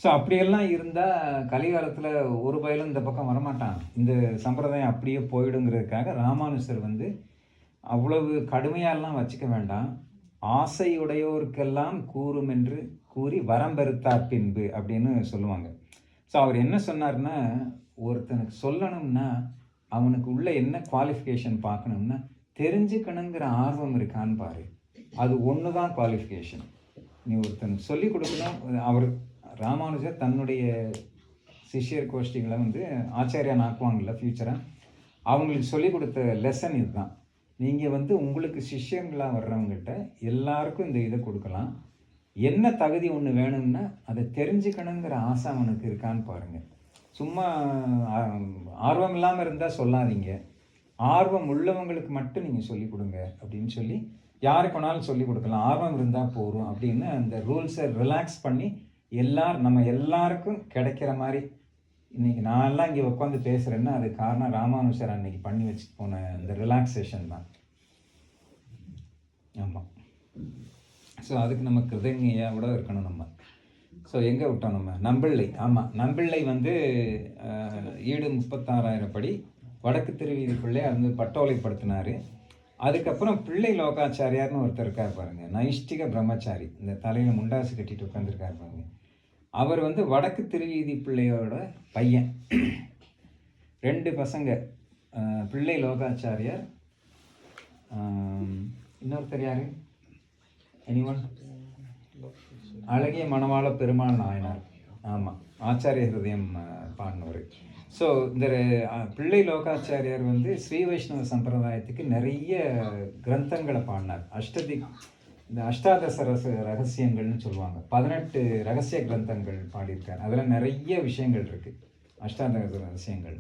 ஸோ அப்படியெல்லாம் இருந்தால் கலிகாலத்தில் ஒரு பயலும் இந்த பக்கம் வரமாட்டான், இந்த சம்பிரதாயம் அப்படியே போயிடுங்கிறதுக்காக ராமானுஜர் வந்து அவ்வளவு கடுமையாலாம் வச்சுக்க வேண்டாம், ஆசையுடையோருக்கெல்லாம் கூறும் என்று கூறி வரம்பெருத்தார் பின்பு அப்படின்னு சொல்லுவாங்க. ஸோ அவர் என்ன சொன்னார்னா, ஒருத்தனுக்கு சொல்லணும்னா அவனுக்கு உள்ள என்ன குவாலிஃபிகேஷன் பார்க்கணும்னா தெரிஞ்சுக்கணுங்கிற ஆர்வம் இருக்கான்னு பாரு, அது ஒன்று தான் குவாலிஃபிகேஷன். நீ ஒருத்தனுக்கு சொல்லி கொடுக்கணும். அவர் ராமானுஜர் தன்னுடைய சிஷ்யர் கோஷ்டிகளை வந்து ஆச்சாரியான் ஆக்குவாங்கல்ல ஃப்யூச்சராக, அவங்களுக்கு சொல்லி கொடுத்த லெசன் இதுதான். நீங்கள் வந்து உங்களுக்கு சிஷ்யங்களாக வர்றவங்ககிட்ட எல்லாருக்கும் இந்த இதை கொடுக்கலாம், என்ன தகுதி ஒன்று வேணும்னா அதை தெரிஞ்சுக்கணுங்கிற ஆசை அவனுக்கு இருக்கான்னு பாருங்கள். சும்மா ஆர்வம் இல்லாமல் இருந்தால் சொல்லாதீங்க, ஆர்வம் உள்ளவங்களுக்கு மட்டும் நீங்கள் சொல்லிக் கொடுங்க அப்படின்னு சொல்லி யாருக்கு வேணாலும் சொல்லிக் கொடுக்கலாம், ஆர்வம் இருந்தால் போதும் அப்படின்னு அந்த ரூல்ஸை ரிலாக்ஸ் பண்ணி நம்ம எல்லாருக்கும் கிடைக்கிற மாதிரி. இன்றைக்கி நான் எல்லாம் இங்கே உட்காந்து பேசுகிறேன்னா அது காரணம் ராமானுஜர் அன்னைக்கு பண்ணி வச்சுட்டு போன இந்த ரிலாக்ஸேஷன் தான். ஆமாம். ஸோ அதுக்கு நம்ம கிருதஞையோட இருக்கணும் நம்ம. ஸோ எங்கே விட்டோம் நம்ம? நம்பிள்ளை. ஆமாம், நம்பிள்ளை வந்து ஈடு 36,000 படி வடக்கு திருவீதி பிள்ளை வந்து பட்டோலைப்படுத்தினார். அதுக்கப்புறம் பிள்ளை லோகாச்சாரியார்னு ஒருத்தர் இருக்கார் பாருங்க, நைஷ்டிக பிரம்மச்சாரி, இந்த தலையில் முண்டாசு கட்டிட்டு உட்காந்துருக்கார் பாருங்க. அவர் வந்து வடக்கு திருவீதி பிள்ளையோட பையன். 2 பசங்க, பிள்ளை லோகாச்சாரியார், இன்னொருத்தர் யாரு, எனிவன்? அழகிய மணவாள பெருமாள் நாயனார். ஆமாம், ஆச்சாரிய ஹிருதயம் பாடினவர். ஸோ இந்த பிள்ளை லோகாச்சாரியார் வந்து ஸ்ரீ வைஷ்ணவ சம்பிரதாயத்துக்கு நிறைய கிரந்தங்களை பாடினார். இந்த அஷ்டாதச ரகசியங்கள்னு சொல்லுவாங்க, 18 ரகசிய கிரந்தங்கள் பாடியிருக்கார். அதில் நிறைய விஷயங்கள் இருக்குது, அஷ்டாதச ரகசியங்கள்.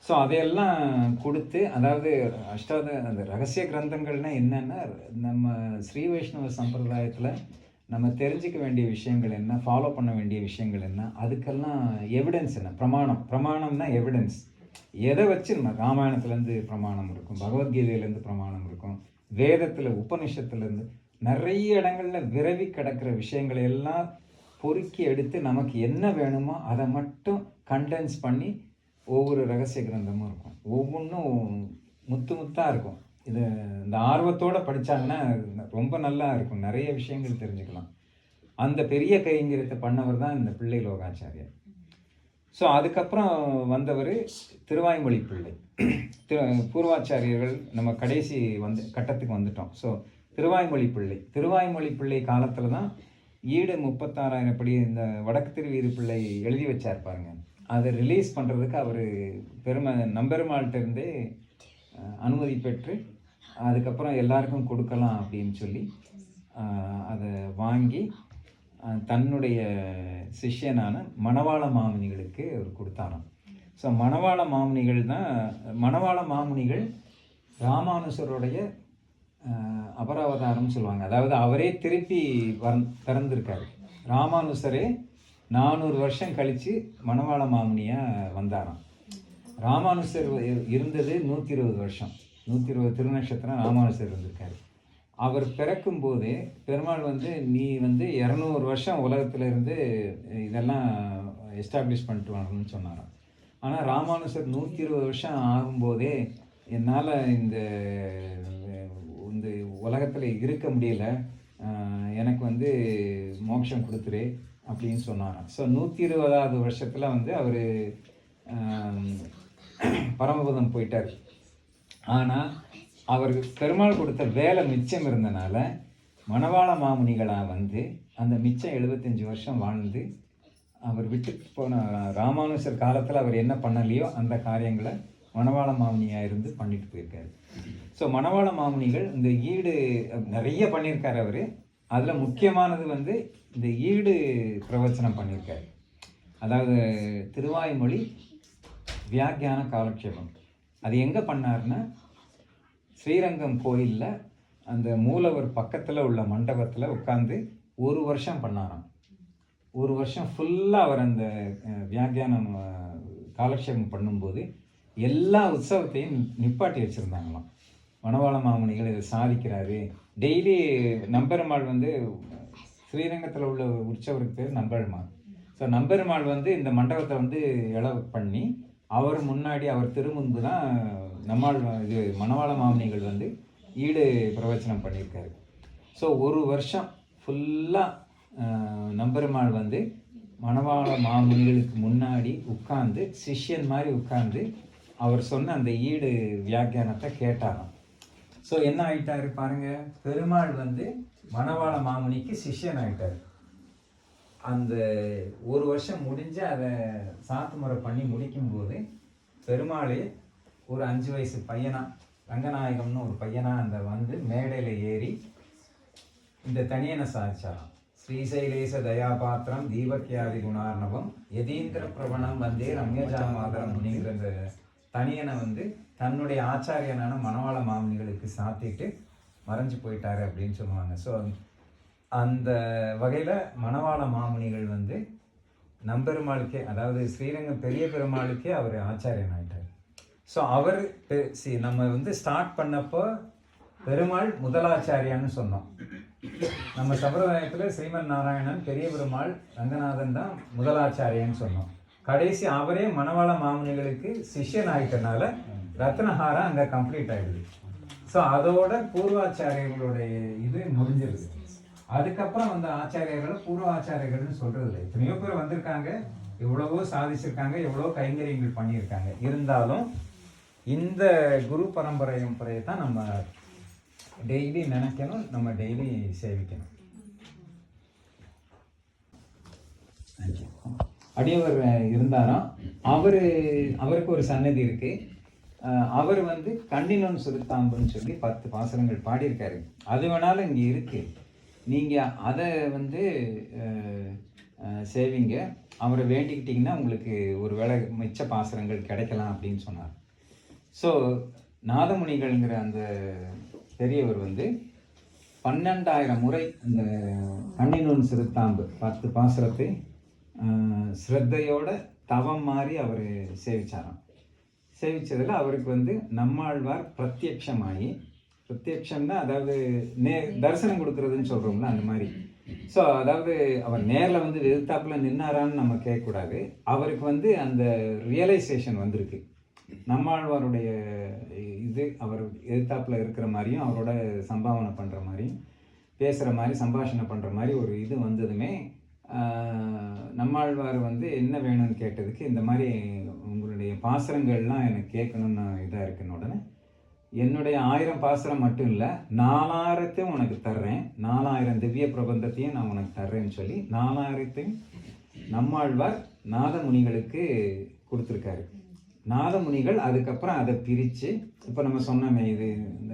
ஸோ அதையெல்லாம் கொடுத்து, அதாவது அந்த ரகசிய கிரந்தங்கள்னால் என்னென்னா, நம்ம ஸ்ரீ வைஷ்ணவ சம்பிரதாயத்தில் நம்ம தெரிஞ்சிக்க வேண்டிய விஷயங்கள் என்ன, ஃபாலோ பண்ண வேண்டிய விஷயங்கள் என்ன, அதுக்கெல்லாம் எவிடன்ஸ் என்ன, பிரமாணம்னா எவிடன்ஸ். எதை வச்சு நம்ம ராமாயணத்துலேருந்து பிரமாணம் இருக்கும், பகவத்கீதையிலேருந்து பிரமாணம் இருக்கும், வேதத்தில் உபனிஷத்துலேருந்து நிறைய இடங்களில் விரவி கிடக்கிற விஷயங்களை எல்லாம் பொறுக்கி எடுத்து நமக்கு என்ன வேணுமோ அதை மட்டும் கண்டென்ஸ் பண்ணி ஒவ்வொரு ரகசிய கிரந்தமும் இருக்கும். ஒவ்வொன்றும் முத்தாக இருக்கும். இது இந்த ஆர்வத்தோடு படித்தாங்கன்னா ரொம்ப நல்லா இருக்கும், நிறைய விஷயங்கள் தெரிஞ்சுக்கலாம். அந்த பெரிய கைங்கரியத்தை பண்ணவர் தான் இந்த பிள்ளை லோகாச்சாரியார். ஸோ அதுக்கப்புறம் வந்தவர் திருவாய்மொழி பிள்ளை. பூர்வாச்சாரியர்கள் நம்ம கடைசி கட்டத்துக்கு வந்துட்டோம். ஸோ திருவாய்மொழி பிள்ளை காலத்தில் தான் ஈடு 36,000 படி இந்த வடக்கு திருவீதி பிள்ளை எழுதி வச்சார் பாருங்க. அதை ரிலீஸ் பண்ணுறதுக்கு அவர் நம்பெருமாள்கிட்ட இருந்தே அனுமதி பெற்று அதுக்கப்புறம் எல்லாருக்கும் கொடுக்கலாம் அப்படின்னு சொல்லி அதை வாங்கி தன்னுடைய சிஷ்யனான மணவாள மாமுனிகளுக்கு அவர் கொடுத்தாராம். ஸோ மணவாள மாமுனிகள் ராமானுஜருடைய அபராவதாரம்னு சொல்லுவாங்க. அதாவது அவரே திருப்பி பிறந்திருக்காரு. ராமானுசரே 400 வருஷம் கழித்து மணவாள மாமுனியாக வந்தாராம். ராமானுசர் இருந்தது 120 வருஷம், 120 திருநட்சத்திரம் ராமானுசர் இருந்திருக்காரு. அவர் பிறக்கும் போதே பெருமாள் நீ 200 வருஷம் உலகத்தில் இருந்து இதெல்லாம் எஸ்டாப்ளிஷ் பண்ணிட்டு வரணும்னு சொன்னாராம். ஆனால் ராமானுசர் 120 வருஷம் ஆகும்போதே என்னால் இந்த உலகத்தில் இருக்க முடியல, எனக்கு மோட்சம் கொடுத்துரு அப்படின்னு சொன்னாராம். ஸோ 120வது வருஷத்தில் அவர் பரமபதம் போயிட்டார். ஆனால் அவருக்கு பெருமாள் கொடுத்த வேலை மிச்சம் இருந்தனால மணவாள மாமுனிகளாக அந்த மிச்சம் 75 வருஷம் வாழ்ந்து அவர் விட்டு போன ராமானுசர் காலத்தில் அவர் என்ன பண்ணலையோ அந்த காரியங்களை மணவாள மாமுனியாக இருந்து பண்ணிட்டு போயிருக்காரு. ஸோ மணவாள மாமுனிகள் இந்த ஈடு நிறைய பண்ணியிருக்காரு அவர். அதில் முக்கியமானது இந்த ஈடு பிரவச்சனம் பண்ணியிருக்காரு. அதாவது திருவாய்மொழி வியாக்கியான காலக்ஷேபம். அது எங்கே பண்ணார்னா ஸ்ரீரங்கம் கோயிலில் அந்த மூலவர் பக்கத்தில் உள்ள மண்டபத்தில் உட்காந்து 1 வருஷம் பண்ணாராம். 1 வருஷம் ஃபுல்லாக அவர் அந்த வியாக்கியானம் காலக்ஷேபம் பண்ணும்போது எல்லா உற்சவத்தையும் நிப்பாட்டி வச்சுருந்தாங்களாம். மணவாள மாமுனிகள் இதை சாதிக்கிறாரு. டெய்லி நம்பெருமாள் ஸ்ரீரங்கத்தில் உள்ள உற்சவருக்கு பேர் நம்பெருமாள். ஸோ நம்பெருமாள் இந்த மண்டபத்தை இளவு பண்ணி அவர் முன்னாடி அவர் திருமுன்பு தான் மணவாள மாமுனிகள் ஈடு பிரவச்சனம் பண்ணியிருக்காரு. ஸோ 1 வருஷம் ஃபுல்லாக நம்பெருமாள் மணவாள மாமுனிகளுக்கு முன்னாடி உட்கார்ந்து சிஷ்யன் மாதிரி உட்கார்ந்து அவர் சொன்ன அந்த ஈடு வியாக்கியானத்தை கேட்டாராம். ஸோ என்ன ஆயிட்டாரு பாருங்க, பெருமாள் மணவாள மாமுனிக்கு சிஷ்யன் ஆயிட்டார். அந்த 1 வருஷம் முடிஞ்சு அதை சாத்து முறை பண்ணி முடிக்கும்போது பெருமாளே ஒரு 5 வயசு பையனா, ரங்கநாயகம்னு ஒரு பையனா மேடையில் ஏறி இந்த தனியனை சாதிச்சாராம். ஸ்ரீசைலேச தயாபாத்திரம் தீபக்யாதி குணார்ணவம் யதீந்திர பிரபணம் ரம்யஜாமாதரம் முனிங்கிற இந்த தனியனை தன்னுடைய ஆச்சாரியனான மணவாள மாமுனிகளுக்கு சாத்திட்டு மறைஞ்சு போயிட்டாரு அப்படின்னு சொல்லுவாங்க. ஸோ அந்த வகையில் மணவாள மாமுனிகள் நம்பெருமாளுக்கே, அதாவது ஸ்ரீரங்கம் பெரிய பெருமாளுக்கே அவர் ஆச்சாரியன் ஆயிட்டார். ஸோ அவர் நம்ம ஸ்டார்ட் பண்ணப்போ பெருமாள் முதலாச்சாரியான்னு சொன்னோம். நம்ம சம்பிரதாயத்தில் ஸ்ரீமன் நாராயணன், பெரிய பெருமாள், ரங்கநாதன் தான் முதலாச்சாரியான்னு சொன்னோம். கடைசி அவரே மணவாள மாமுனிகளுக்கு சிஷ்யன் ஆகிட்டனால ரத்னஹாரம் அங்கே கம்ப்ளீட் ஆகிடுது. ஸோ அதோட பூர்வாச்சாரியர்களுடைய இது முடிஞ்சிருது. அதுக்கப்புறம் ஆச்சாரியர்களை பூர்வ ஆச்சாரியர்கள்னு சொல்றது இல்லை. எத்தனையோ பேர் வந்திருக்காங்க, எவ்வளவோ சாதிச்சிருக்காங்க, எவ்வளவோ கைங்கரியங்கள் பண்ணியிருக்காங்க. இருந்தாலும் இந்த குரு பரம்பரையை தான் நம்ம டெய்லி நினைக்கணும், நம்ம டெய்லி சேவிக்கணும். அடியவர் இருந்தாராம். அவருக்கு ஒரு சன்னதி இருக்கு. அவர் கண்ணினொன் சுருத்தாம்புன்னு சொல்லி 10 பாசுரங்கள் பாடியிருக்காரு. அது வேணாலும் இங்கே இருக்கு, நீங்கள் அதை சேவிங்க. அவரை வேண்டிக்கிட்டிங்கன்னா உங்களுக்கு ஒரு வேளை மிச்ச பாசுரங்கள் கிடைக்கலாம் அப்படின்னு சொன்னார். ஸோ நாதமுனிகள்ங்கிற அந்த பெரியவர் 12,000 முறை அந்த கண்ணினொன் சிறுத்தாம்பு 10 பாசுரத்தை ஸ்ரத்தையோட தவம் மாதிரி அவர் சேவிச்சாராம். சேவிச்சதில் அவருக்கு நம்மாழ்வார் பிரத்யக்ஷமாகி, பிரத்யக்ஷம்னா அதாவது தரிசனம் கொடுக்குறதுன்னு சொல்கிறோம்ல, அந்த மாதிரி. ஸோ அதாவது அவர் நேரில் எதிர்த்தாப்பில் நின்னாரான்னு நம்ம கேட்கக்கூடாது. அவருக்கு அந்த ரியலைசேஷன் வந்திருக்கு. நம்மாழ்வாருடைய இது அவர் எதிர்த்தாப்பில் இருக்கிற மாதிரியும் அவரோட சம்பாவனை பண்ணுற மாதிரியும் பேசுகிற மாதிரி சம்பாஷணை பண்ணுற மாதிரி ஒரு இது வந்ததுமே நம்மாழ்வார் என்ன வேணும்னு கேட்டதுக்கு, இந்த மாதிரி உங்களுடைய பாசுரங்கள்லாம் எனக்கு கேட்கணும்னு இதாக இருக்குன்னு உடனே, என்னுடைய 1000 பாசுரம் மட்டும் இல்லை 4000 உனக்கு தர்றேன், 4000 திவ்ய பிரபந்தத்தையும் நான் உனக்கு தர்றேன்னு சொல்லி 4000 நம்மாழ்வார் நாதமுனிகளுக்கு கொடுத்துருக்காரு. நாதமுனிகள் அதுக்கப்புறம் அதை பிரித்து, இப்போ நம்ம சொன்னோமே இது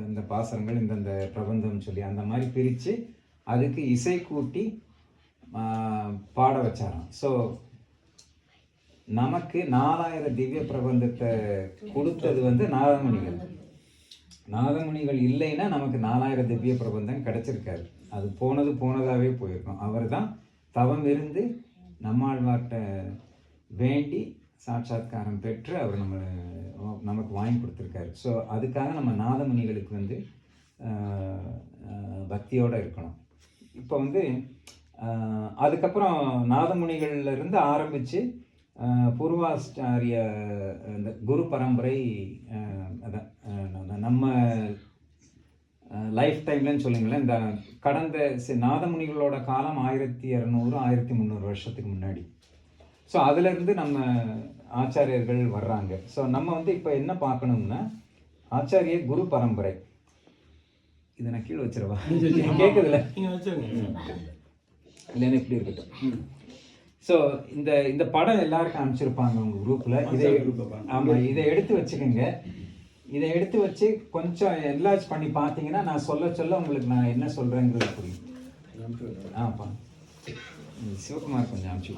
இந்த பாசுரங்கள் இந்தந்த பிரபந்தம்னு சொல்லி அந்த மாதிரி பிரித்து அதுக்கு இசை கூட்டி பாட வச்சாராம். ஸோ நமக்கு 4000 திவ்ய பிரபந்தத்தை கொடுத்தது நாதமுனிகள். நாதமுனிகள் இல்லைன்னா நமக்கு 4000 திவ்ய பிரபந்தம் கிடைச்சிருக்காரு. அது போனதாகவே போயிருக்கும். அவர் தான் தவம் இருந்து நம்மாழ்வார்கிட்ட வேண்டி சாட்சாத்காரம் பெற்று அவர் நமக்கு வாங்கி கொடுத்துருக்காரு. ஸோ அதுக்காக நம்ம நாதமுனிகளுக்கு வந்து பக்தியோடு இருக்கணும். இப்போ வந்து அதுக்கப்புறம் நாதமுனிகள்லேருந்து ஆரம்பித்து பூர்வாச்சாரிய இந்த குரு பரம்பரை அதான் நம்ம லைஃப் டைம்லன்னு சொல்லுங்களேன். இந்த கடந்த நாதமுனிகளோட காலம் 1200 1300 வருஷத்துக்கு முன்னாடி. ஸோ அதுலேருந்து நம்ம ஆச்சாரியர்கள் வர்றாங்க. ஸோ நம்ம வந்து இப்போ என்ன பார்க்கணும்னா ஆச்சாரிய குரு பரம்பரை. இதை நான் கீழே வச்சிருவா கேட்குதுல இல்லைன்னு இப்படி இருக்கட்டும். ஸோ இந்த படம் எல்லாருக்கும் அனுப்பிச்சிருப்பாங்க உங்கள் குரூப்பில். ஆமாம், இதை எடுத்து வச்சுக்கோங்க. இதை எடுத்து வச்சு கொஞ்சம் என்லார்ஜ் பண்ணி பார்த்தீங்கன்னா நான் சொல்ல உங்களுக்கு நான் என்ன சொல்கிறேங்கிறது புரியும். ஆப்பா சிவகுமார் கொஞ்சம் அனுப்பிச்சு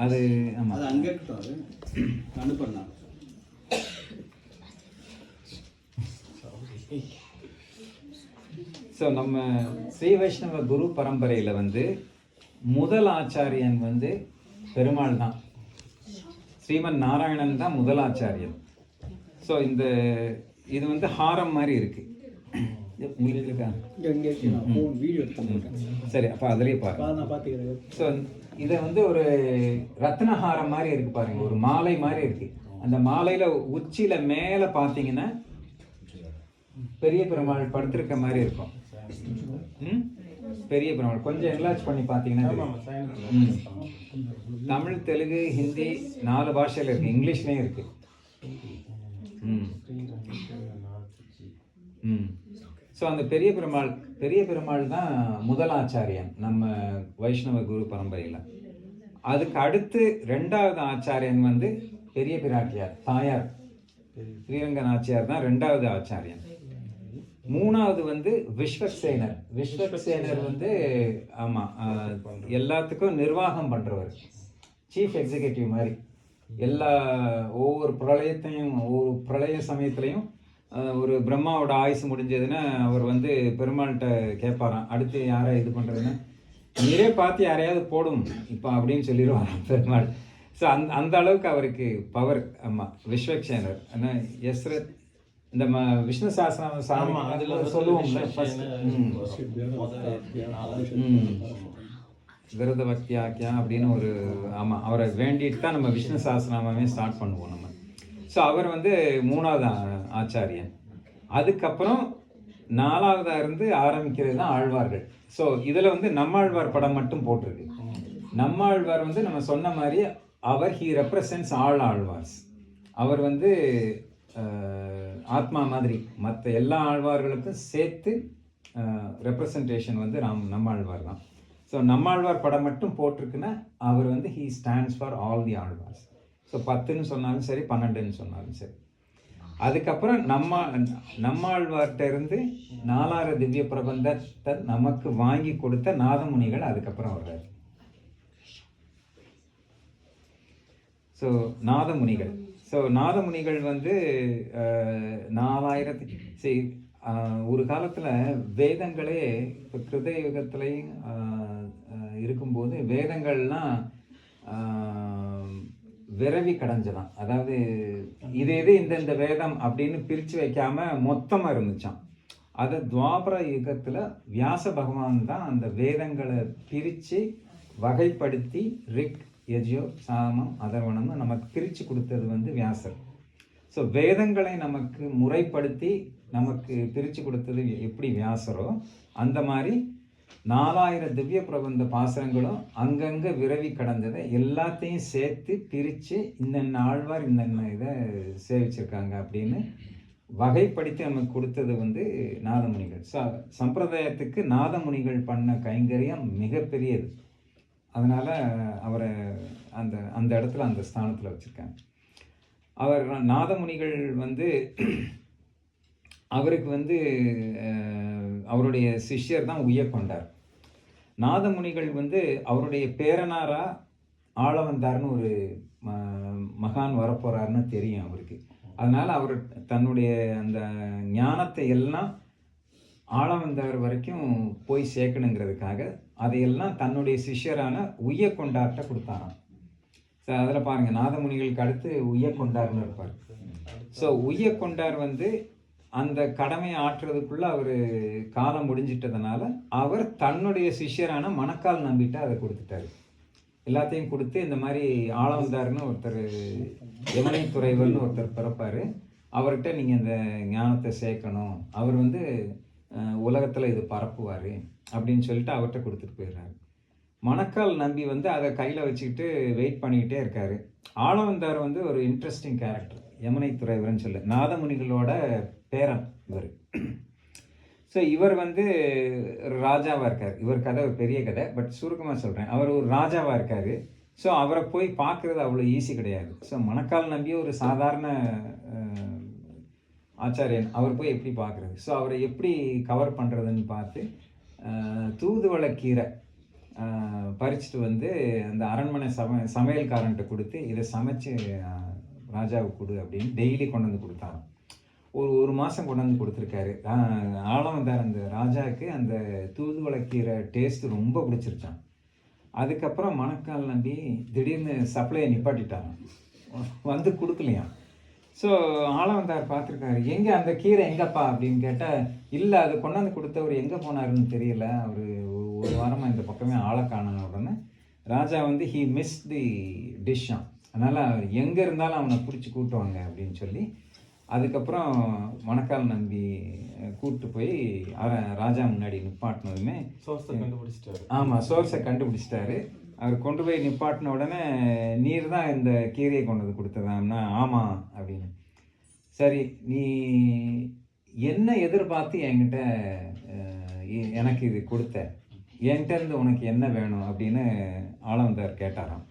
அது. ஆமாம், அது அங்கே அனுப்பலாம். ஸோ நம்ம ஸ்ரீ வைஷ்ணவ குரு பரம்பரையில் வந்து முதல் ஆச்சாரியன் வந்து பெருமாள் தான். ஸ்ரீமன் நாராயணன் தான் முதல் ஆச்சாரியன். ஸோ இது வந்து ஹாரம் மாதிரி இருக்கு. சரி, அப்போ அதிலே பாருங்க. ஸோ இதை வந்து ஒரு ரத்னஹாரம் மாதிரி இருக்கு பாருங்க, ஒரு மாலை மாதிரி இருக்கு. அந்த மாலையில உச்சியில மேலே பார்த்தீங்கன்னா பெரிய பெருமாள் படுத்திருக்க மாதிரி இருக்கும். பெரிய பெருமாள் கொஞ்சம் என்லார்ஜ் பண்ணி பார்த்தீங்கன்னா தமிழ், தெலுங்கு, ஹிந்தி 4 பாஷையில் இருக்கு, இங்கிலீஷ்லேயும் இருக்கு. ஸோ அந்த பெரிய பெருமாள் தான் முதல் ஆச்சாரியன் நம்ம வைஷ்ணவ குரு பரம்பரையில். அதுக்கு அடுத்து 2வது ஆச்சாரியன் வந்து பெரிய பிராட்டியார் தாயார் ஸ்ரீரங்க நாச்சியார் தான் 2வது ஆச்சாரியன். 3வது வந்து விஸ்வக்சேனர் வந்து ஆமாம் எல்லாத்துக்கும் நிர்வாகம் பண்ணுறவர், சீஃப் எக்ஸிக்யூட்டிவ் மாதிரி. ஒவ்வொரு பிரளயத்தையும் ஒவ்வொரு பிரளய சமயத்துலையும் ஒரு பிரம்மாவோட ஆயுசு முடிஞ்சதுன்னா அவர் வந்து பெருமாள்கிட்ட கேட்பாராம், அடுத்து யாரை இது பண்ணுறதுன்னு. நீரே பார்த்து யாரையாவது போடும் இப்போ அப்படின்னு சொல்லிடுவாராம் பெருமாள். ஸோ அந்த அளவுக்கு அவருக்கு பவர். ஆமாம், விஸ்வக்சேனர். ஆனால் இந்த விஷ்ணு சாஸ்திரம் சொல்லுவோம்ல, விரத பக்தியாக்கியா அப்படின்னு ஒரு ஆமாம் அவரை வேண்டிட்டு தான் நம்ம விஷ்ணு சாஸ்திரநாமமே ஸ்டார்ட் பண்ணுவோம் நம்ம. ஸோ அவர் வந்து 3வது ஆச்சாரியன். அதுக்கப்புறம் 4வதா இருந்து ஆரம்பிக்கிறது தான் ஆழ்வார்கள். ஸோ இதில் வந்து நம்மாழ்வார் படம் மட்டும் போட்டிருக்கு. நம்மாழ்வார் வந்து நம்ம சொன்ன மாதிரி ஹி ரெப்ரசன்ட்ஸ் ஆல் ஆழ்வார்ஸ். அவர் வந்து ஆத்மா மாதிரி மற்ற எல்லா ஆழ்வார்களுக்கும் சேர்த்து ரெப்ரசன்டேஷன் வந்து நம்மாழ்வார் தான். ஸோ நம்மாழ்வார் படம் மட்டும் போட்டிருக்குன்னா அவர் வந்து he stands for all the Alvars. So 10ன்னு சொன்னாலும் சரி, 12ன்னு சொன்னாலும் சரி. அதுக்கப்புறம் நம்மாழ்வார்கிட்ட இருந்து 4 திவ்ய பிரபந்தத்தை நமக்கு வாங்கி கொடுத்த நாதமுனிகள் அதுக்கப்புறம் வர்றாரு. ஸோ நாதமுனிகள் வந்து 4000 ஒரு காலத்தில் வேதங்களே இப்போ கிருத யுகத்துலேயும் இருக்கும்போது வேதங்கள்லாம் விரவி கடைஞ்சலாம். அதாவது இது இந்தந்த வேதம் அப்படின்னு பிரித்து வைக்காம மொத்தமாக இருந்துச்சான். அது துவாபர யுகத்தில் வியாச பகவான் தான் அந்த வேதங்களை பிரித்து வகைப்படுத்தி ரிக், யஜுர், சாமம், அதர்வணம்னு நமக்கு பிரித்து கொடுத்தது வந்து வியாசர். ஸோ வேதங்களை நமக்கு முறைப்படுத்தி நமக்கு பிரித்து கொடுத்தது எப்படி வியாசரோ அந்த மாதிரி 4000 திவ்ய பிரபந்த பாசுரங்களும் அங்கங்கே விரவி கடந்ததை எல்லாத்தையும் சேர்த்து பிரித்து இந்தென்ன ஆழ்வார் இந்தென்ன இதை சேவிச்சிருக்காங்க அப்படின்னு வகைப்படுத்தி நமக்கு கொடுத்தது வந்து நாதமுனிகள். சம்பிரதாயத்துக்கு நாதமுனிகள் பண்ண கைங்கரியம் மிகப்பெரியது. அதனால் அவரை அந்த இடத்துல அந்த ஸ்தானத்தில் வச்சுருக்காங்க. அவர் நாதமுனிகள் வந்து அவருக்கு வந்து அவருடைய சிஷ்யர் தான் உய்யக் கொண்டார். நாதமுனிகள் வந்து அவருடைய பேரனாரா ஆள வந்தார்னு ஒரு மகான் வரப்போறாருன்னு தெரியும் அவருக்கு. அதனால் அவர் தன்னுடைய அந்த ஞானத்தை எல்லாம் ஆள வந்தவர் வரைக்கும் போய் சேர்க்கணுங்கிறதுக்காக அதையெல்லாம் தன்னுடைய சிஷ்யரான உய்ய கொண்டார்கிட்ட கொடுத்தாராம். ஸோ அதில் பாருங்கள், நாதமுனிகளுக்கு அடுத்து உய்ய கொண்டார்னு இருப்பார். ஸோ உய்ய கொண்டார் வந்து அந்த கடமையை ஆற்றுறதுக்குள்ளே அவர் காலம் முடிஞ்சிட்டதுனால அவர் தன்னுடைய சிஷ்யரான மணக்கால் நம்பிட்டு அதை கொடுத்துட்டாரு. எல்லாத்தையும் கொடுத்து இந்த மாதிரி ஆளவந்தார்னு ஒருத்தர், யமனை துறைவர்னு ஒருத்தர் பிறப்பார், அவர்கிட்ட நீங்கள் இந்த ஞானத்தை சேர்க்கணும், அவர் வந்து உலகத்தில் இது பரப்புவார் அப்படின்னு சொல்லிட்டு அவர்கிட்ட கொடுத்துட்டு போயிடுறாரு. மணக்கால் நம்பி வந்து அதை கையில் வச்சுக்கிட்டு வெயிட் பண்ணிக்கிட்டே இருக்கார். ஆளவந்தார் வந்து ஒரு இன்ட்ரெஸ்டிங் கேரக்டர், யமுனை துறைவர்னு சொல்லு, நாதமுனிகளோட பேரன் இவர். ஸோ இவர் வந்து ராஜாவாக இருக்கார். இவர் கதை ஒரு பெரிய கதை, பட் சுருக்கமாக சொல்கிறேன். அவர் ஒரு ராஜாவாக இருக்கார். ஸோ அவரை போய் பார்க்குறது அவ்வளோ ஈஸி கிடையாது. ஸோ மணக்கால் நம்பி ஒரு சாதாரண ஆச்சாரியன், அவர் போய் எப்படி பார்க்குறது? ஸோ அவரை எப்படி கவர் பண்ணுறதுன்னு பார்த்து தூதுவளை பறிச்சுட்டு வந்து அந்த அரண்மனை சமையல்காரன்ட்ட கொடுத்து இதை சமைச்சு ராஜாவுக்கு கொடு அப்படின்னு டெய்லி கொண்டு வந்து கொடுத்தாங்க. ஒரு மாதம் கொண்டு வந்து கொடுத்துருக்காரு. ஆளவந்தார் அந்த ராஜாவுக்கு அந்த தூதுவளை டேஸ்ட்டு ரொம்ப பிடிச்சிருச்சான். அதுக்கப்புறம் மணக்கால் நம்பி திடீர்னு சப்ளையை நிப்பாட்டிட்டாங்க, வந்து கொடுக்கலையாம். ஸோ ஆளவந்தார் பார்த்துருக்காரு, எங்கே அந்த கீரை எங்கப்பா அப்படின்னு கேட்டால், இல்லை அது கொண்டாந்து கொடுத்தவர் எங்கே போனாருன்னு தெரியல, அவர் ஒரு வாரமாக இந்த பக்கமே ஆளை காணன. உடனே ராஜா வந்து ஹீ மிஸ் தி டிஷ்ஷான், அதனால் எங்கே இருந்தாலும் அவனை பிடிச்சி கூட்டுவாங்க அப்படின்னு சொல்லி அதுக்கப்புறம் மணக்கால் நம்பி கூப்பிட்டு போய் ராஜா முன்னாடி நிப்பாட்டினதுமே சோர்ஸை கண்டுபிடிச்சிட்டாரு. ஆமாம், சோர்ஸை கண்டுபிடிச்சிட்டாரு. அவர் கொண்டு போய் நிப்பாட்டின உடனே, நீர் தான் இந்த கீரையை கொண்டு வந்து கொடுத்ததான்னா, ஆமாம் அப்படின்னு. சரி, நீ என்ன எதிர்பார்த்து என்கிட்ட எனக்கு இது கொடுத்த, என்கிட்டருந்து உனக்கு என்ன வேணும் அப்படின்னு ஆளவந்தார் கேட்டாராம்.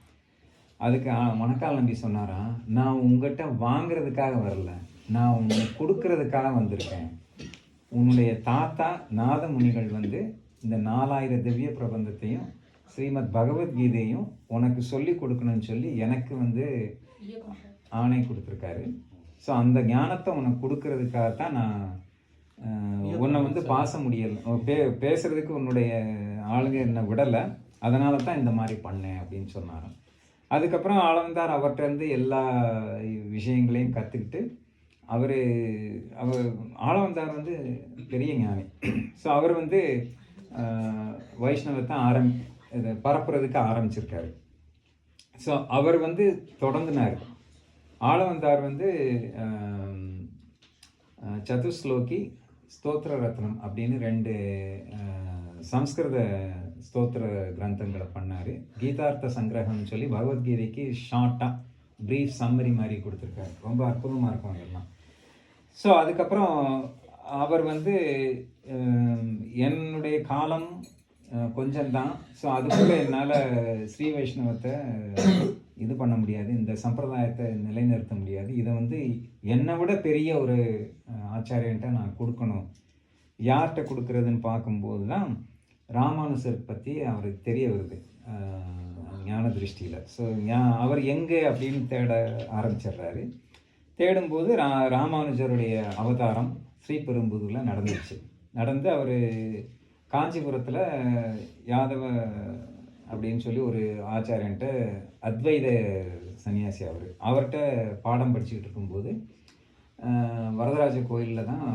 அதுக்கு மணக்கால் நம்பி சொன்னாராம், நான் உங்ககிட்ட வாங்கிறதுக்காக வரல, நான் உனக்கு கொடுக்கறதுக்காக வந்திருக்கேன். உன்னுடைய தாத்தா நாதமுனிகள் வந்து இந்த 4000 திவ்ய பிரபந்தத்தையும் ஸ்ரீமத் பகவத்கீதையும் உனக்கு சொல்லி கொடுக்கணும்னு சொல்லி எனக்கு வந்து ஆணை கொடுத்துருக்காரு. ஸோ அந்த ஞானத்தை உனக்கு கொடுக்கறதுக்காகத்தான் நான் உன்னை வந்து பாச முடியலை, பேசுறதுக்கு உன்னுடைய ஆளுங்க என்னை விடலை, அதனால தான் இந்த மாதிரி பண்ணேன் அப்படின்னு சொன்னாராம். அதுக்கப்புறம் ஆளவந்தார் அவர்கிட்டருந்து எல்லா விஷயங்களையும் கற்றுக்கிட்டு அவர் ஆளவந்தார் வந்து பெரிய ஞானி. ஸோ அவர் வந்து வைஷ்ணவத்தை இதை பரப்புறதுக்கு ஆரம்பிச்சிருக்காரு. ஸோ அவர் வந்து தொடர்ந்துனார். ஆளவந்தார் வந்து சதுஸ்லோகி ஸ்தோத்திர ரத்னம் அப்படின்னு 2 சம்ஸ்கிருத ஸ்தோத்திர கிரந்தங்களை பண்ணார். கீதார்த்த சங்கிரகம்னு சொல்லி பகவத்கீதைக்கு ஷார்ட்டாக ப்ரீஃப் சம்மரி மாதிரி கொடுத்துருக்காரு. ரொம்ப அற்புதமாக இருக்கும் அதெல்லாம். ஸோ அதுக்கப்புறம் அவர் வந்து என்னுடைய காலம் கொஞ்சம்தான், ஸோ அதுக்குள்ளே என்னால் ஸ்ரீ வைஷ்ணவத்தை இது பண்ண முடியாது, இந்த சம்பிரதாயத்தை நிலைநிறுத்த முடியாது, இதை வந்து என்னை விட பெரிய ஒரு ஆச்சாரியன்ட்ட நான் கொடுக்கணும். யார்கிட்ட கொடுக்குறதுன்னு பார்க்கும்போது தான் ராமானுஜர் பற்றி அவருக்கு தெரிய வருது ஞான திருஷ்டியில். ஸோ அவர் எங்கே அப்படின்னு தேட ஆரம்பிச்சிடுறாரு. தேடும்போது ராமானுஜருடைய அவதாரம் ஸ்ரீபெரும்புதூரில் நடந்து அவர் காஞ்சிபுரத்தில் யாதவ அப்படின்னு சொல்லி ஒரு ஆச்சாரியன்ட்ட அத்வைத சன்னியாசி அவர்கிட்ட பாடம் படிச்சுக்கிட்டு இருக்கும்போது வரதராஜ கோயிலில் தான்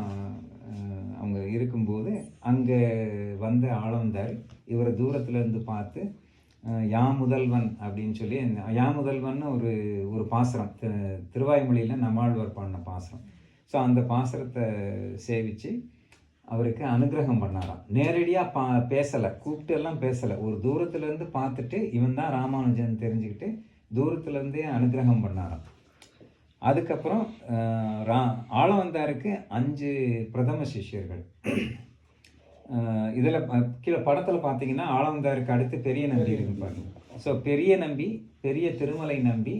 அவங்க இருக்கும்போது அங்கே வந்த ஆளவந்தார் இவரை தூரத்துலேருந்து பார்த்து யாமுதல்வன் அப்படின்னு சொல்லி, யாமுதல்வன்னு ஒரு பாசுரம் திருவாய்மொழியில் நம்மாழ்வார் பாடின பாசுரம். ஸோ அந்த பாசுரத்தை சேவித்து அவருக்கு அனுகிரகம் பண்ணாராம். நேரடியாக பேசலை, கூப்பிட்டு எல்லாம் பேசலை, ஒரு தூரத்துலேருந்து பார்த்துட்டு இவன் தான் ராமானுஜன் தெரிஞ்சுக்கிட்டு தூரத்துலேருந்தே அனுகிரகம் பண்ணாராம். அதுக்கப்புறம் ஆளவந்தாருக்கு 5 பிரதம சிஷ்யர்கள். இதில் கீழே படத்தில் பார்த்தீங்கன்னா ஆளவந்தாருக்கு அடுத்து பெரிய நம்பி இருக்குன்னு பாருங்க. ஸோ பெரிய நம்பி, பெரிய திருமலை நம்பி,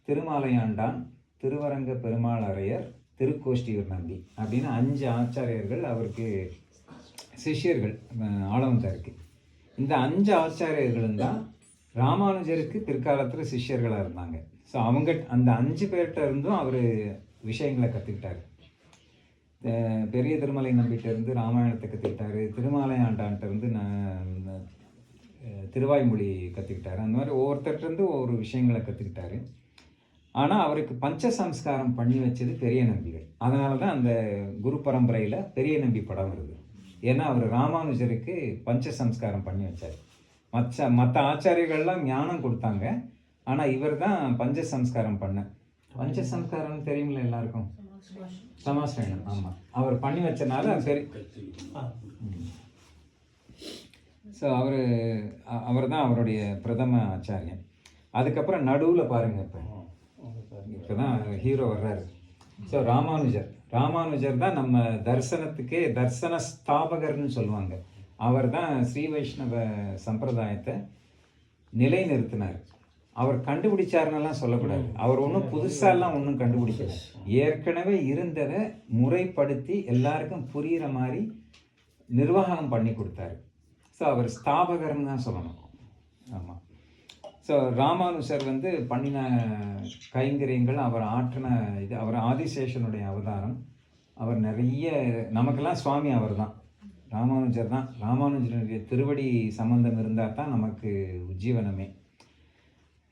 திருமாலையாண்டான், திருவரங்க பெருமாள் அரையர், திருக்கோஷ்டியூர் நம்பி அப்படின்னு 5 ஆச்சாரியர்கள் அவருக்கு சிஷ்யர்கள் ஆளவந்தாருக்கு. இந்த 5 ஆச்சாரியர்களும் தான் ராமானுஜருக்கு பிற்காலத்தில் சிஷ்யர்களாக இருந்தாங்க. ஸோ அவங்க அந்த 5 பேர்கிட்ட இருந்தும் அவர் விஷயங்களை கற்றுக்கிட்டார். பெரிய திருமலை நம்பிட்ட இருந்து ராமாயணத்தை கற்றுக்கிட்டாரு, திருமாலை ஆண்டான்ட்ட இருந்து திருவாய்மொழி கற்றுக்கிட்டாரு. அந்த மாதிரி ஒவ்வொருத்தர்கிட்டருந்து ஒவ்வொரு விஷயங்களை கற்றுக்கிட்டாரு. ஆனால் அவருக்கு பஞ்ச சம்ஸ்காரம் பண்ணி வச்சது பெரிய நம்பிகள். அதனால தான் அந்த குரு பரம்பரையில் பெரிய நம்பி படம் வருது. ஏன்னா அவர் ராமானுஜருக்கு பஞ்ச சம்ஸ்காரம் பண்ணி வச்சார். மற்ற ஆச்சாரியர்கள்லாம் ஞானம் கொடுத்தாங்க, ஆனால் இவர் தான் பஞ்ச சம்ஸ்காரம் பண்ண. பஞ்ச சம்ஸ்காரம்னு தெரியுமில்ல எல்லாருக்கும், சமாஸ்ரயணம். ஆமாம், அவர் பண்ணி வச்சனால சரி. ஸோ அவர் தான் அவருடைய பிரதம ஆச்சாரியன். அதுக்கப்புறம் நடுவில் பாருங்கள், இப்போ தான் ஹீரோ வர்றாரு. ஸோ ராமானுஜர் தான் நம்ம தர்சனத்துக்கே தர்சன ஸ்தாபகர்னு சொல்லுவாங்க. அவர் தான் ஸ்ரீ வைஷ்ணவ சம்பிரதாயத்தை நிலைநிறுத்தினார். அவர் கண்டுபிடிச்சாருன்னெல்லாம் சொல்லக்கூடாது. அவர் ஒன்றும் புதுசாலாம் ஒன்றும் கண்டுபிடிக்கல. ஏற்கனவே இருந்ததை முறைப்படுத்தி எல்லாருக்கும் புரிகிற மாதிரி நிர்வாகம் பண்ணி கொடுத்தாரு. ஸோ அவர் ஸ்தாபகர்னு தான் சொல்லணும். ஆமாம். ஸோ ராமானுஜர் வந்து பண்ணின கைங்கரியங்கள், அவர் ஆற்றின இது, அவர் ஆதிசேஷனுடைய அவதாரம். அவர் நிறைய நமக்கெல்லாம் சுவாமி அவர் தான், ராமானுஜர் தான். ராமானுஜருடைய திருவடி சம்பந்தம் இருந்தால் தான் நமக்கு உஜ்ஜீவனமே.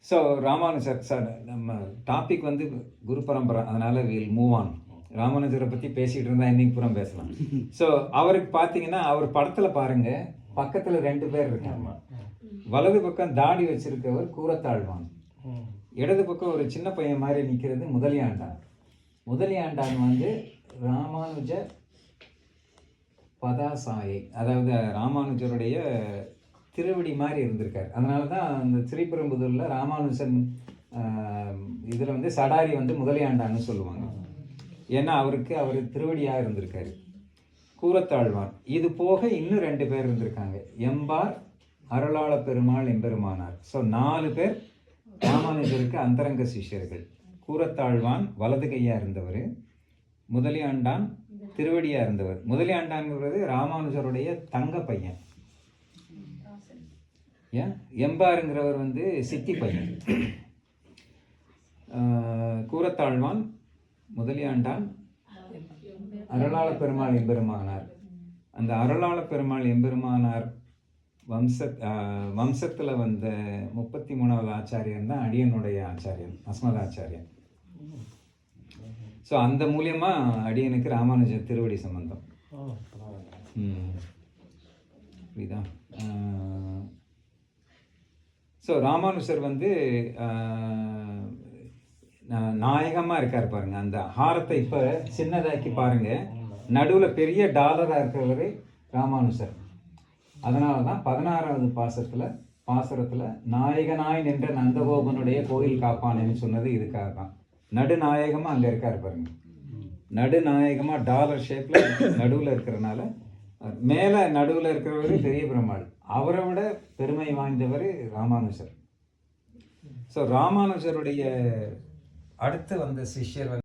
ஸோ ராமானுஜர் சார், நம்ம டாபிக் வந்து குரு பரம்பரை, அதனால் வில் மூவ் ஆன். ராமானுஜரை பற்றி பேசிகிட்டு இருந்தால் இன்னைக்கு புறம் பேசலாம். ஸோ அவருக்கு பார்த்தீங்கன்னா, அவர் படத்தில் பாருங்கள், பக்கத்தில் 2 பேர் இருக்காங்க. வலது பக்கம் தாடி வச்சிருக்கவர் கூரத்தாழ்வான், இடது பக்கம் ஒரு சின்ன பையன் மாதிரி நிற்கிறது முதலியாண்டான். முதலியாண்டான் வந்து ராமானுஜ பதாசாயை, அதாவது ராமானுஜருடைய திருவடி மாதிரி இருந்திருக்காரு. அதனால தான் அந்த ஸ்ரீபெரும்புதூரில் ராமானுஜன் இதில் வந்து சடாரி வந்து முதலியாண்டான்னு சொல்லுவாங்க. ஏன்னா அவர் திருவடியாக இருந்திருக்காரு. கூரத்தாழ்வான். இது போக இன்னும் 2 பேர் இருந்திருக்காங்க, எம்பார், அருளாள பெருமாள், எம்பெருமானார். ஸோ 4 பேர் ராமானுஜருக்கு அந்தரங்க சிஷ்யர்கள். கூரத்தாழ்வான் வலது கையாக இருந்தவர், முதலியாண்டான் திருவடியாக இருந்தவர். முதலியாண்டான்ங்கிறது ராமானுஜருடைய தங்க பையன். ஏன் எம்பாருங்கிறவர் வந்து சித்தி பையன். கூரத்தாழ்வான், முதலியாண்டான், அருளாள பெருமாள், எம்பெருமானார். அந்த அருளாள பெருமாள் எம்பெருமானார் வம்சத்தில் வந்த 33வது ஆச்சாரியன் தான் அடியனுடைய ஆச்சாரியன், அஸ்மதாச்சாரியன். ஸோ அந்த மூலியமாக அடியனுக்கு ராமானுஜ திருவடி சம்பந்தம். புரியுதா? ஸோ ராமானுஜர் வந்து நாயகமாக இருக்கார் பாருங்க. அந்த ஹாரத்தை இப்போ சின்னதாக்கி பாருங்க, நடுவில் பெரிய டாலராக இருக்கிறவர் ராமானுஜர். அதனால தான் 16வது பாசுரத்தில் நாயகனாய் நின்ற நந்தகோபனுடைய கோயில் காப்பானேன்னு சொன்னது இதுக்காக தான். நடுநாயகமாக அங்கே இருக்கார் பாருங்க, நடுநாயகமாக டாலர் ஷேப்பில் நடுவில் இருக்கிறனால. மேலே நடுவில் இருக்கிறவர் பெரிய பெருமாள், அவரை விட பெருமை வாய்ந்தவர் ராமானுஜர். ஸோ ராமானுஜருடைய அடுத்து வந்த சிஷ்யர்